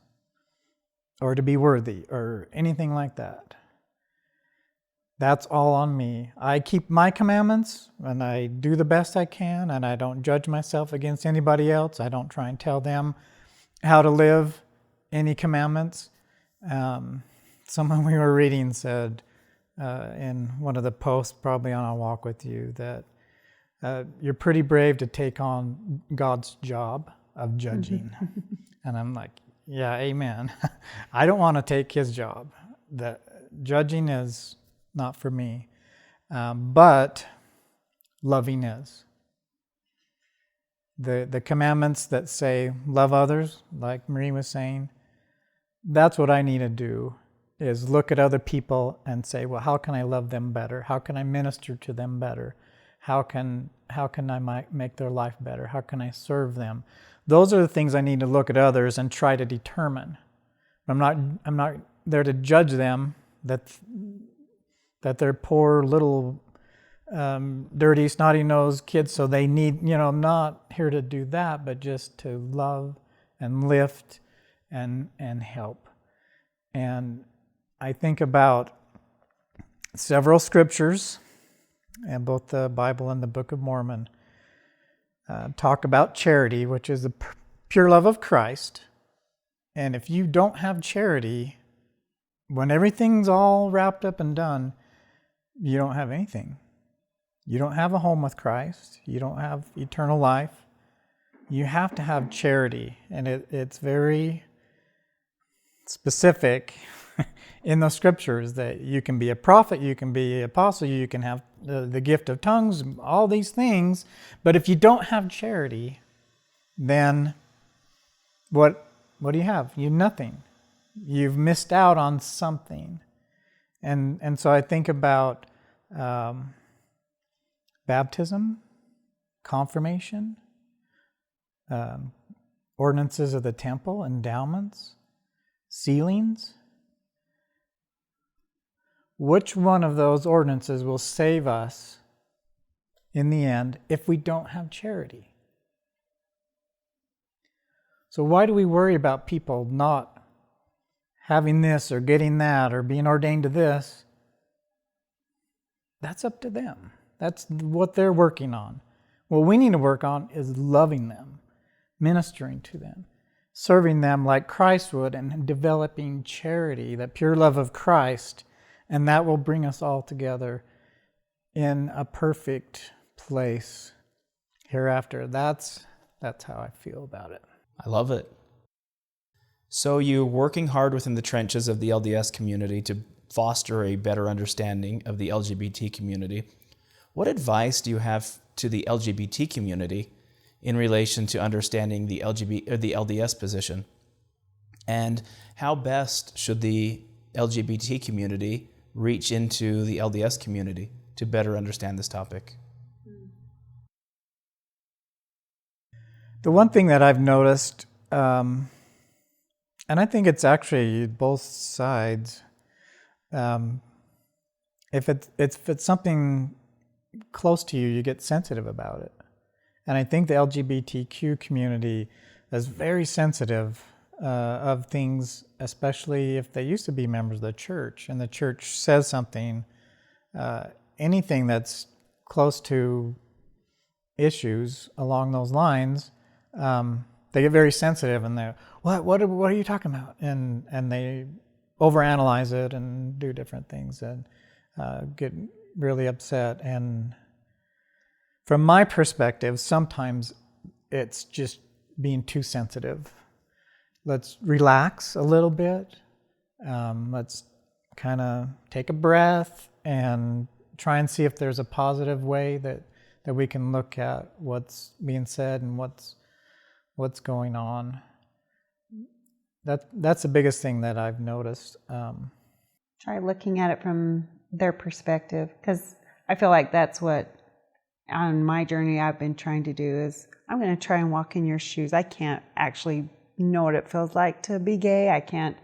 or to be worthy or anything like that. That's all on me. I keep my commandments and I do the best I can, and I don't judge myself against anybody else. I don't try and tell them how to live any commandments. Someone we were reading said, in one of the posts, probably on A Walk With You, that you're pretty brave to take on God's job of judging. And I'm like, yeah, amen. I don't want to take his job. That judging is not for me, but loving is. The commandments that say love others, like Marie was saying, that's what I need to do, is look at other people and say, well, how can I love them better? How can I minister to them better? How can I make their life better? How can I serve them? Those are the things I need to look at others and try to determine. I'm not there to judge them that they're poor little dirty, snotty-nosed kids, so they need, I'm not here to do that, but just to love and lift and help. And I think about several scriptures, and both the Bible and the Book of Mormon talk about charity, which is the pure love of Christ. And if you don't have charity, when everything's all wrapped up and done, you don't have anything. You don't have a home with Christ. You don't have eternal life. You have to have charity. And it's very specific in the scriptures that you can be a prophet, you can be an apostle, you can have the gift of tongues, all these things. But if you don't have charity, then what do you have? You have nothing. You've missed out on something. And so I think about baptism, confirmation, ordinances of the temple, endowments, sealings. Which one of those ordinances will save us in the end if we don't have charity? So why do we worry about people not having this or getting that or being ordained to this? That's up to them. That's what they're working on. What we need to work on is loving them, ministering to them, serving them like Christ would, and developing charity, that pure love of Christ, and that will bring us all together in a perfect place hereafter. That's how I feel about it. I love it. So you're working hard within the trenches of the LDS community to foster a better understanding of the LGBT community. What advice do you have to the LGBT community in relation to understanding the LDS position? And how best should the LGBT community reach into the LDS community to better understand this topic? The one thing that I've noticed, and I think it's actually both sides, if it's something close to you, you get sensitive about it. And I think the LGBTQ community is very sensitive of things, especially if they used to be members of the church, and the church says something, anything that's close to issues along those lines, they get very sensitive, and they're, what are you talking about? And they overanalyze it and do different things and get really upset. And from my perspective, sometimes it's just being too sensitive. Let's relax a little bit. Let's kind of take a breath and try and see if there's a positive way that we can look at what's being said and what's going on. That's the biggest thing that I've noticed. Try looking at it from their perspective, because I feel like that's what on my journey I've been trying to do is I'm going to try and walk in your shoes. I can't actually know what it feels like to be gay. I can't,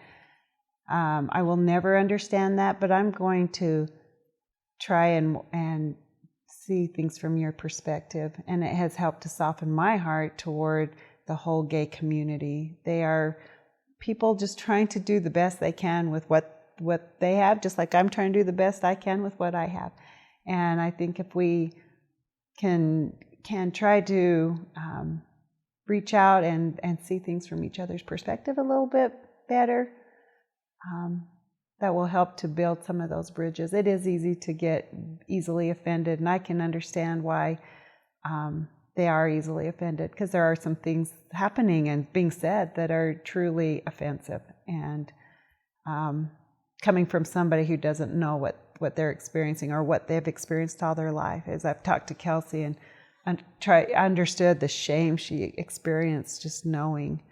I will never understand that, but I'm going to try and see things from your perspective. And it has helped to soften my heart toward the whole gay community. They are people just trying to do the best they can with what they have, just like I'm trying to do the best I can with what I have. And I think if we can try to reach out and see things from each other's perspective a little bit better, that will help to build some of those bridges. It is easy to get easily offended, and I can understand why they are easily offended, because there are some things happening and being said that are truly offensive, and coming from somebody who doesn't know what they're experiencing or what they've experienced all their life. As I've talked to Kelsey and understood the shame she experienced just knowing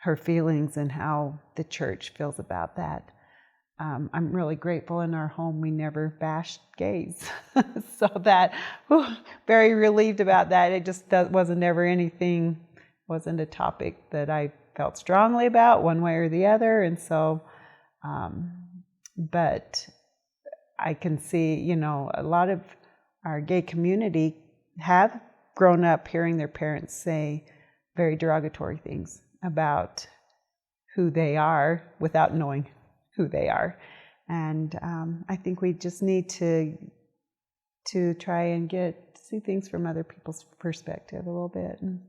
her feelings and how the church feels about that. I'm really grateful in our home we never bashed gays. So that, very relieved about that. It just wasn't ever anything, wasn't a topic that I felt strongly about one way or the other. And so, but I can see, a lot of our gay community have grown up hearing their parents say very derogatory things about who they are without knowing who they are. And I think we just need to try and see things from other people's perspective a little bit. And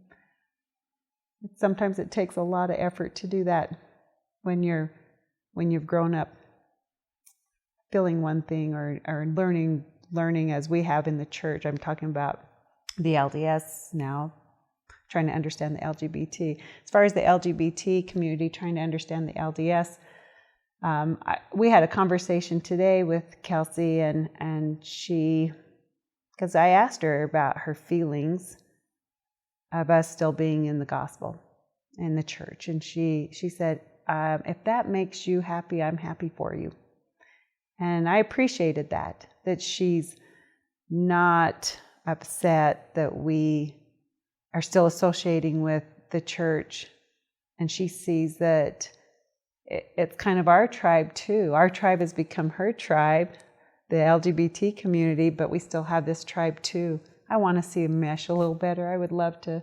sometimes it takes a lot of effort to do that when you've grown up feeling one thing or learning as we have in the church. I'm talking about the LDS now, trying to understand the LGBT. As far as the LGBT community, trying to understand the LDS, we had a conversation today with Kelsey, and she, because I asked her about her feelings of us still being in the gospel, in the church, and she said, if that makes you happy, I'm happy for you. And I appreciated that she's not upset that we are still associating with the church, and she sees that it's kind of our tribe too. Our tribe has become her tribe, the LGBT community, but we still have this tribe too. I want to see a mesh a little better. I would love to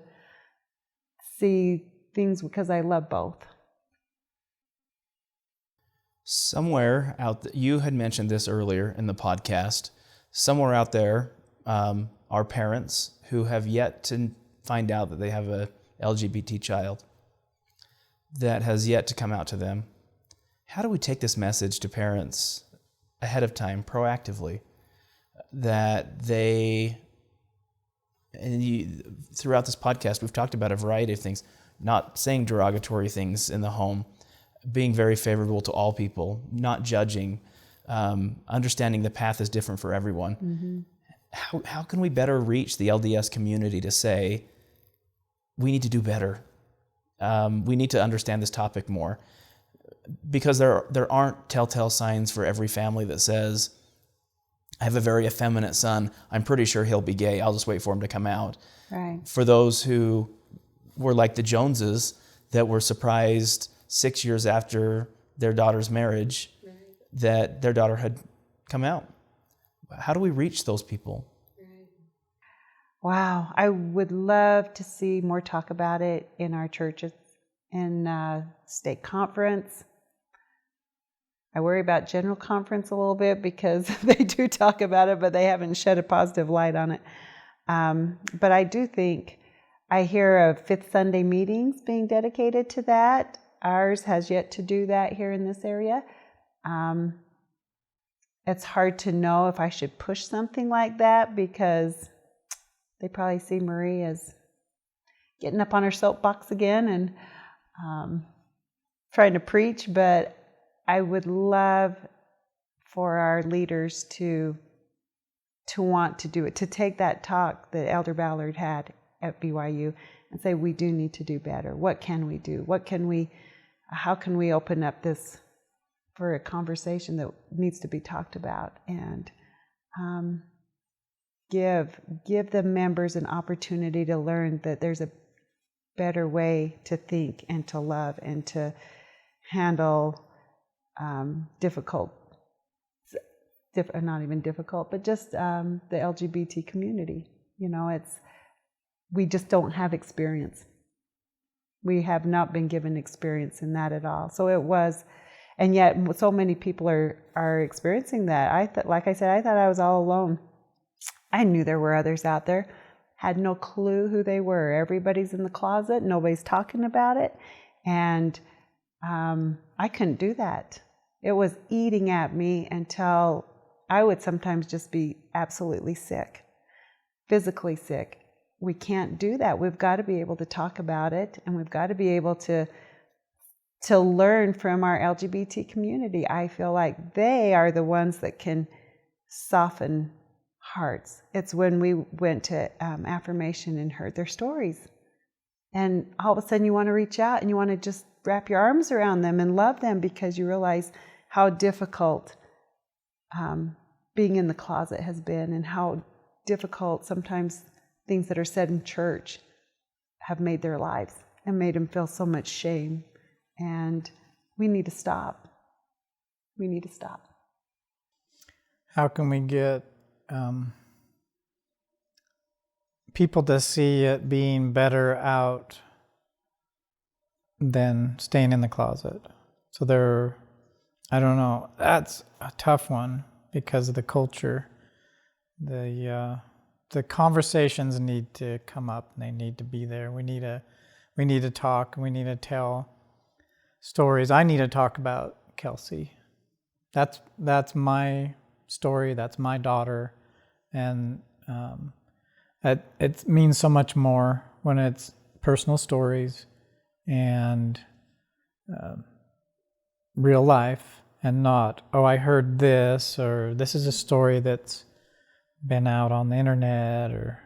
see things, because I love both. Somewhere out there, you had mentioned this earlier in the podcast, somewhere out there are parents who have yet to find out that they have a LGBT child that has yet to come out to them. How do we take this message to parents ahead of time, proactively, that throughout this podcast, we've talked about a variety of things, not saying derogatory things in the home, being very favorable to all people, not judging, understanding the path is different for everyone. Mm-hmm. How can we better reach the LDS community to say, we need to do better? We need to understand this topic more, because there aren't telltale signs for every family that says, I have a very effeminate son, I'm pretty sure he'll be gay, I'll just wait for him to come out. Right. For those who were like the Joneses that were surprised 6 years after their daughter's marriage, right, that their daughter had come out. How do we reach those people? Right. Wow, I would love to see more talk about it in our churches, in state conference. I worry about general conference a little bit, because they do talk about it, but they haven't shed a positive light on it. But I do think, I hear of Fifth Sunday meetings being dedicated to that. Ours has yet to do that here in this area. It's hard to know if I should push something like that, because they probably see Marie as getting up on her soapbox again and trying to preach. But I would love for our leaders to want to do it, to take that talk that Elder Ballard had at BYU and say, we do need to do better. What can we do? How can we open up this for a conversation that needs to be talked about, and give the members an opportunity to learn that there's a better way to think and to love and to handle difficult, not even difficult, but just the LGBT community. We just don't have experience. We have not been given experience in that at all. So it was, and yet so many people are experiencing that. Like I said, I thought I was all alone. I knew there were others out there, had no clue who they were. Everybody's in the closet, nobody's talking about it. And I couldn't do that. It was eating at me until I would sometimes just be absolutely sick, physically sick. We can't do that. We've got to be able to talk about it, and we've got to be able to learn from our LGBT community. I feel like they are the ones that can soften hearts. It's when we went to affirmation and heard their stories, and all of a sudden you want to reach out and you want to just wrap your arms around them and love them, because you realize how difficult being in the closet has been, and how difficult sometimes things that are said in church have made their lives and made them feel so much shame. And we need to stop. We need to stop. How can we get people to see it being better out than staying in the closet? So I don't know, that's a tough one because of the culture. The conversations need to come up, and they need to be there. We need to talk. We need to tell stories. I need to talk about Kelsey. That's my story. That's my daughter, and it means so much more when it's personal stories and real life, and not, oh, I heard this, or this is a story that's been out on the internet or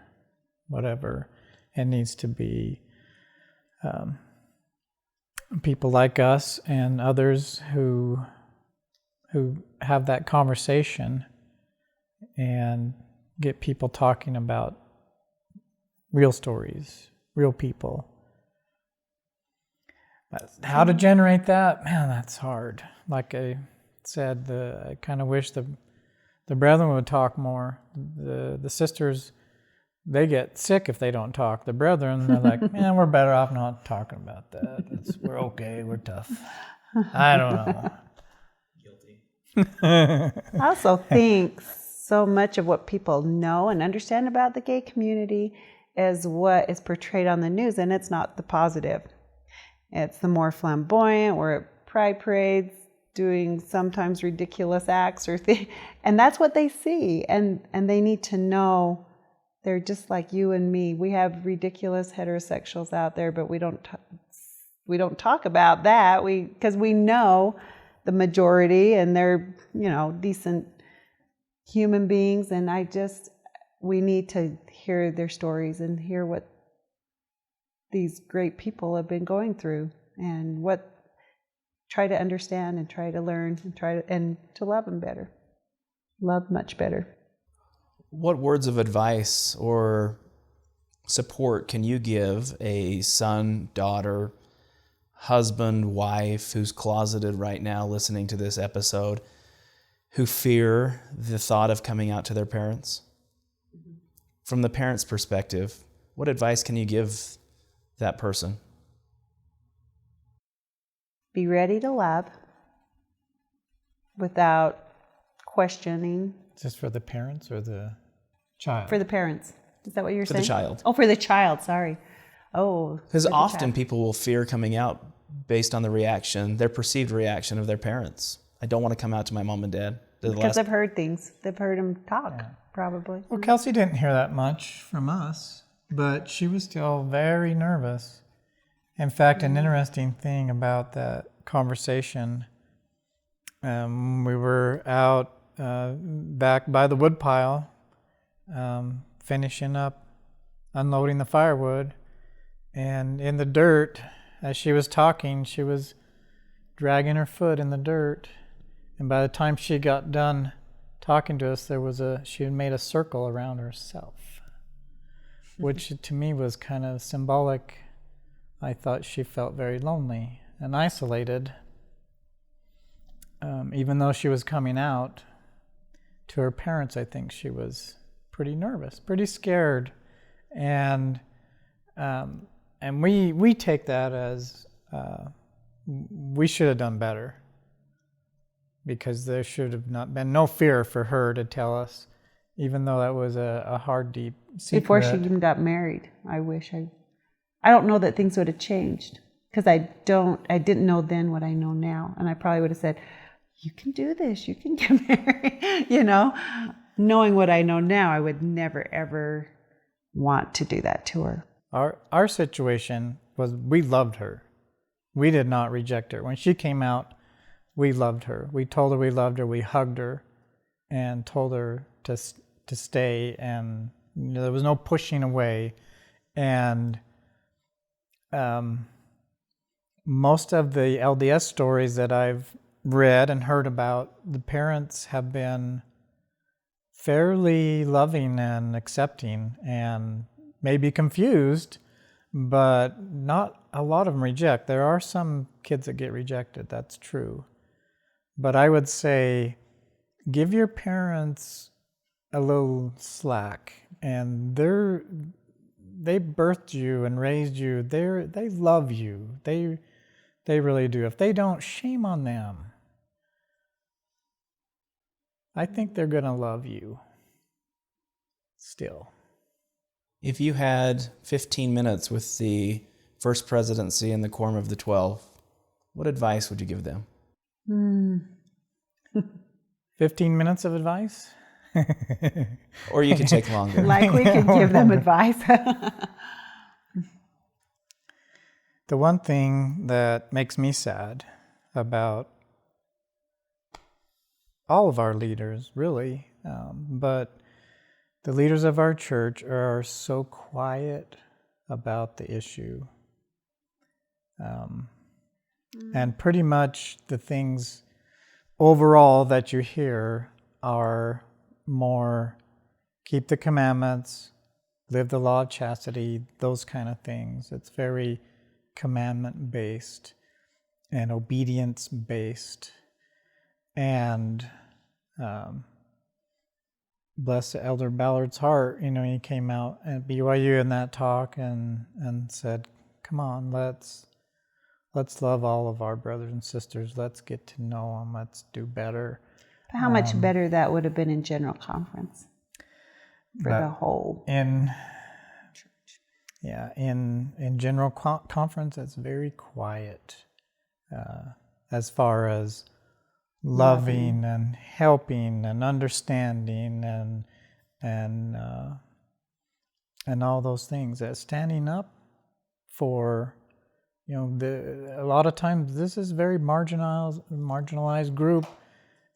whatever. It needs to be people like us and others who have that conversation and get people talking about real stories, real people. But how to generate that? Man, that's hard. Like I said, I kind of wish the brethren would talk more. The sisters, they get sick if they don't talk. The brethren, they're like, man, we're better off not talking about that. We're okay, we're tough. I don't know. Guilty. I also think so much of what people know and understand about the gay community is what is portrayed on the news, and it's not the positive. It's the more flamboyant. We're at pride parades doing sometimes ridiculous acts or things, and that's what they see, and they need to know they're just like you and me. We have ridiculous heterosexuals out there, but we don't talk about that. Because we know the majority, and they're decent human beings, and we need to hear their stories and hear what these great people have been going through, and try to understand and try to learn and to love them better. Love much better. What words of advice or support can you give a son, daughter, husband, wife who's closeted right now listening to this episode, who fear the thought of coming out to their parents? Mm-hmm. From the parent's perspective, what advice can you give that person? Be ready to love without questioning. Just for the parents or the child? For the parents. Is that what you're saying? For the child. Oh, for the child, sorry. Oh. Because often people will fear coming out based on their perceived reaction of their parents. I don't want to come out to my mom and dad. Because they've heard things. They've heard them talk, probably. Well, Kelsey didn't hear that much from us, but she was still very nervous. In fact, an interesting thing about that conversation, we were out back by the woodpile, finishing up unloading the firewood, and in the dirt, as she was talking, she was dragging her foot in the dirt, and by the time she got done talking to us, she had made a circle around herself, which to me was kind of symbolic. I thought she felt very lonely and isolated, even though she was coming out to her parents. I think she was pretty nervous, pretty scared, and we take that as we should have done better, because there should have not been no fear for her to tell us, even though that was a hard, deep secret. Before she even got married, I don't know that things would have changed. because I didn't know then what I know now. And I probably would have said, you can do this, you can get married, knowing what I know now, I would never, ever want to do that to her. Our situation was we loved her. We did not reject her. When she came out, we loved her. We told her we loved her. We hugged her and told her to stay. And there was no pushing away. And most of the LDS stories that I've read and heard about, the parents have been fairly loving and accepting and maybe confused, but not a lot of them reject. There are some kids that get rejected, that's true. But I would say give your parents a little slack, and they birthed you and raised you. They love you. They really do. If they don't, shame on them. I think they're going to love you still. If you had 15 minutes with the First Presidency and the Quorum of the 12, what advice would you give them? 15 minutes of advice? Or you could take longer. Like we could give them advice. The one thing that makes me sad about all of our leaders, really, but the leaders of our church are so quiet about the issue. And pretty much the things overall that you hear are more keep the commandments, live the law of chastity, those kind of things. It's very commandment-based and obedience-based. And bless Elder Ballard's heart, he came out at BYU in that talk and said, come on, let's love all of our brothers and sisters. Let's get to know them. Let's do better. How much better that would have been in general conference for the whole church. Yeah, in general conference, it's very quiet as far as loving and helping and understanding and all those things. Standing up for, a lot of times this is very marginalized group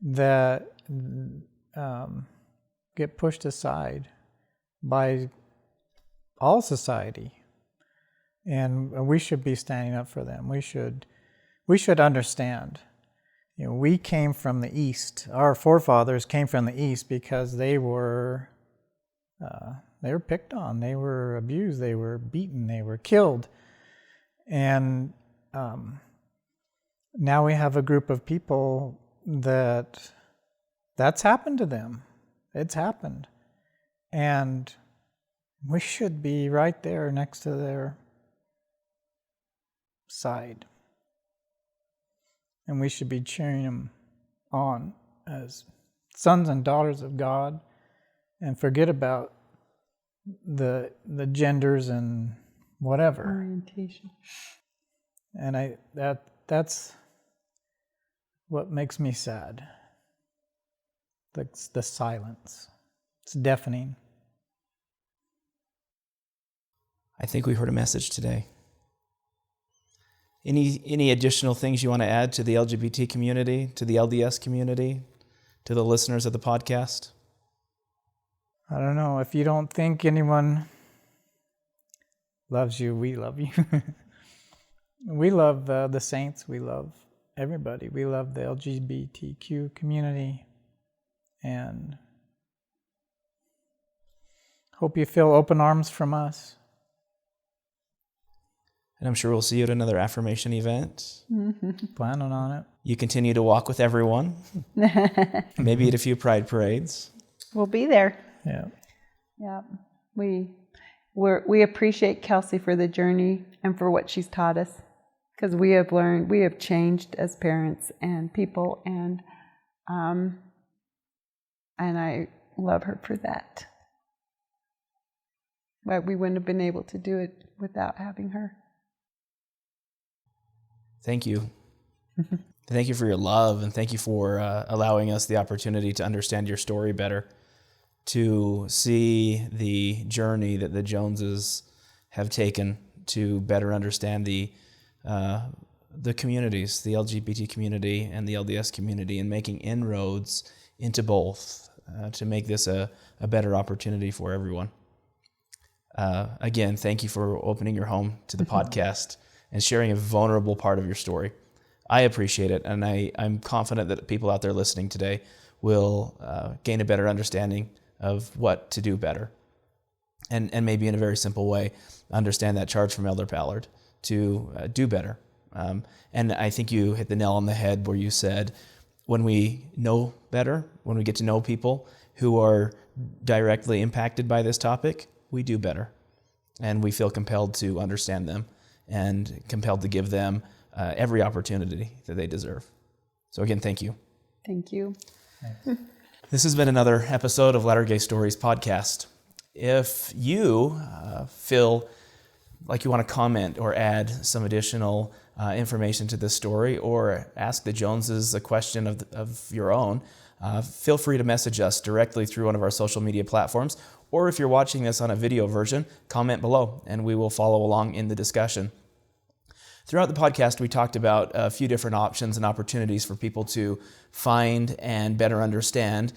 that get pushed aside by all society, and we should be standing up for them. We should understand. We came from the East. Our forefathers came from the East because they were picked on, they were abused, they were beaten, they were killed, and now we have a group of people that's happened to them. It's happened, and we should be right there next to their side. And we should be cheering them on as sons and daughters of God, and forget about the genders and whatever orientation. And that's what makes me sad. The silence. It's deafening. I think we heard a message today. Any additional things you want to add to the LGBT community, to the LDS community, to the listeners of the podcast? I don't know. If you don't think anyone loves you, we love you. We love the saints. We love everybody. We love the LGBTQ community. And hope you feel open arms from us. And I'm sure we'll see you at another affirmation event. Mm-hmm. Planning on it. You continue to walk with everyone. Maybe at a few pride parades. We'll be there. Yeah. Yeah. We appreciate Kelsey for the journey and for what she's taught us, because we have learned, we have changed as parents and people, and I love her for that. But we wouldn't have been able to do it without having her. Thank you. Thank you for your love, and thank you for allowing us the opportunity to understand your story better, to see the journey that the Joneses have taken to better understand the communities, the LGBT community and the LDS community, and making inroads into both to make this a better opportunity for everyone. Again, thank you for opening your home to the podcast and sharing a vulnerable part of your story. I appreciate it, and I'm confident that people out there listening today will gain a better understanding of what to do better. And maybe in a very simple way, understand that charge from Elder Ballard to do better. And I think you hit the nail on the head where you said, when we know better, when we get to know people who are directly impacted by this topic, we do better. And we feel compelled to understand them and compelled to give them every opportunity that they deserve. So again, thank you. Thank you. This has been another episode of Latter-day Stories podcast. If you feel like you want to comment or add some additional information to this story, or ask the Joneses a question of your own, feel free to message us directly through one of our social media platforms, or if you're watching this on a video version, comment below and we will follow along in the discussion. Throughout the podcast, we talked about a few different options and opportunities for people to find and better understand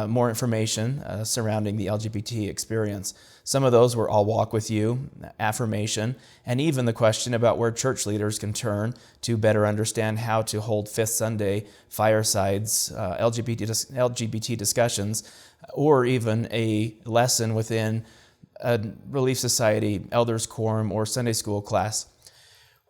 more information surrounding the LGBT experience. Some of those were I'll Walk With You, affirmation, and even the question about where church leaders can turn to better understand how to hold Fifth Sunday firesides, LGBT discussions, or even a lesson within a Relief Society, Elders Quorum, or Sunday school class.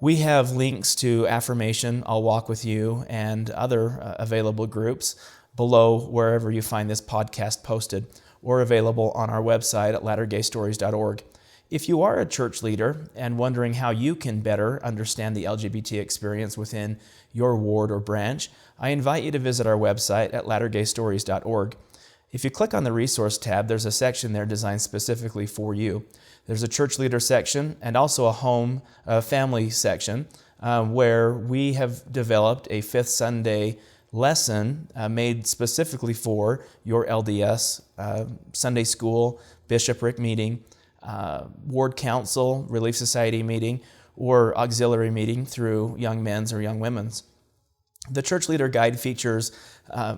We have links to affirmation, I'll Walk With You, and other available groups below wherever you find this podcast posted, or available on our website at lattergaystories.org. If you are a church leader and wondering how you can better understand the LGBT experience within your ward or branch, I invite you to visit our website at lattergaystories.org. If you click on the resource tab, there's a section there designed specifically for you. There's a church leader section and also a family section where we have developed a Fifth Sunday lesson made specifically for your LDS Sunday school, bishopric meeting, ward council, Relief Society meeting, or auxiliary meeting through young men's or young women's. The Church Leader Guide features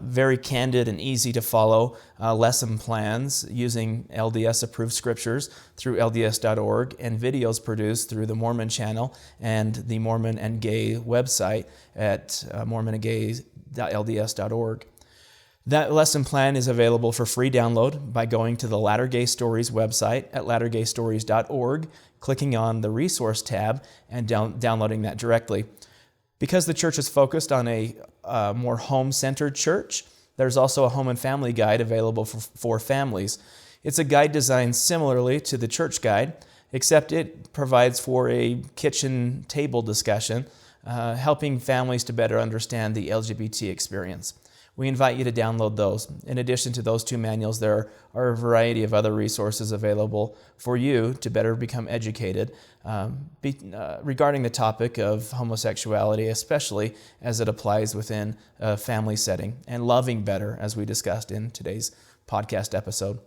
very candid and easy to follow lesson plans using LDS-approved scriptures through LDS.org and videos produced through the Mormon channel and the Mormon and Gay website at mormonandgay.lds.org. That lesson plan is available for free download by going to the Latter-day Stories website at lattergaystories.org, clicking on the Resource tab, and downloading that directly. Because the church is focused on a more home-centered church, there's also a home and family guide available for families. It's a guide designed similarly to the church guide, except it provides for a kitchen table discussion, helping families to better understand the LGBT experience. We invite you to download those. In addition to those two manuals, there are a variety of other resources available for you to better become educated regarding the topic of homosexuality, especially as it applies within a family setting, and loving better, as we discussed in today's podcast episode.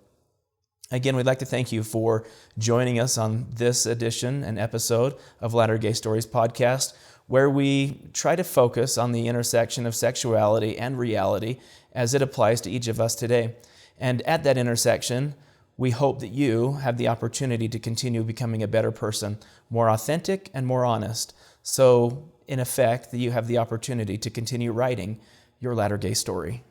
Again, we'd like to thank you for joining us on this edition and episode of Latter-day Stories podcast, where we try to focus on the intersection of sexuality and reality as it applies to each of us today. And at that intersection, we hope that you have the opportunity to continue becoming a better person, more authentic and more honest. So, in effect, that you have the opportunity to continue writing your latter-day story.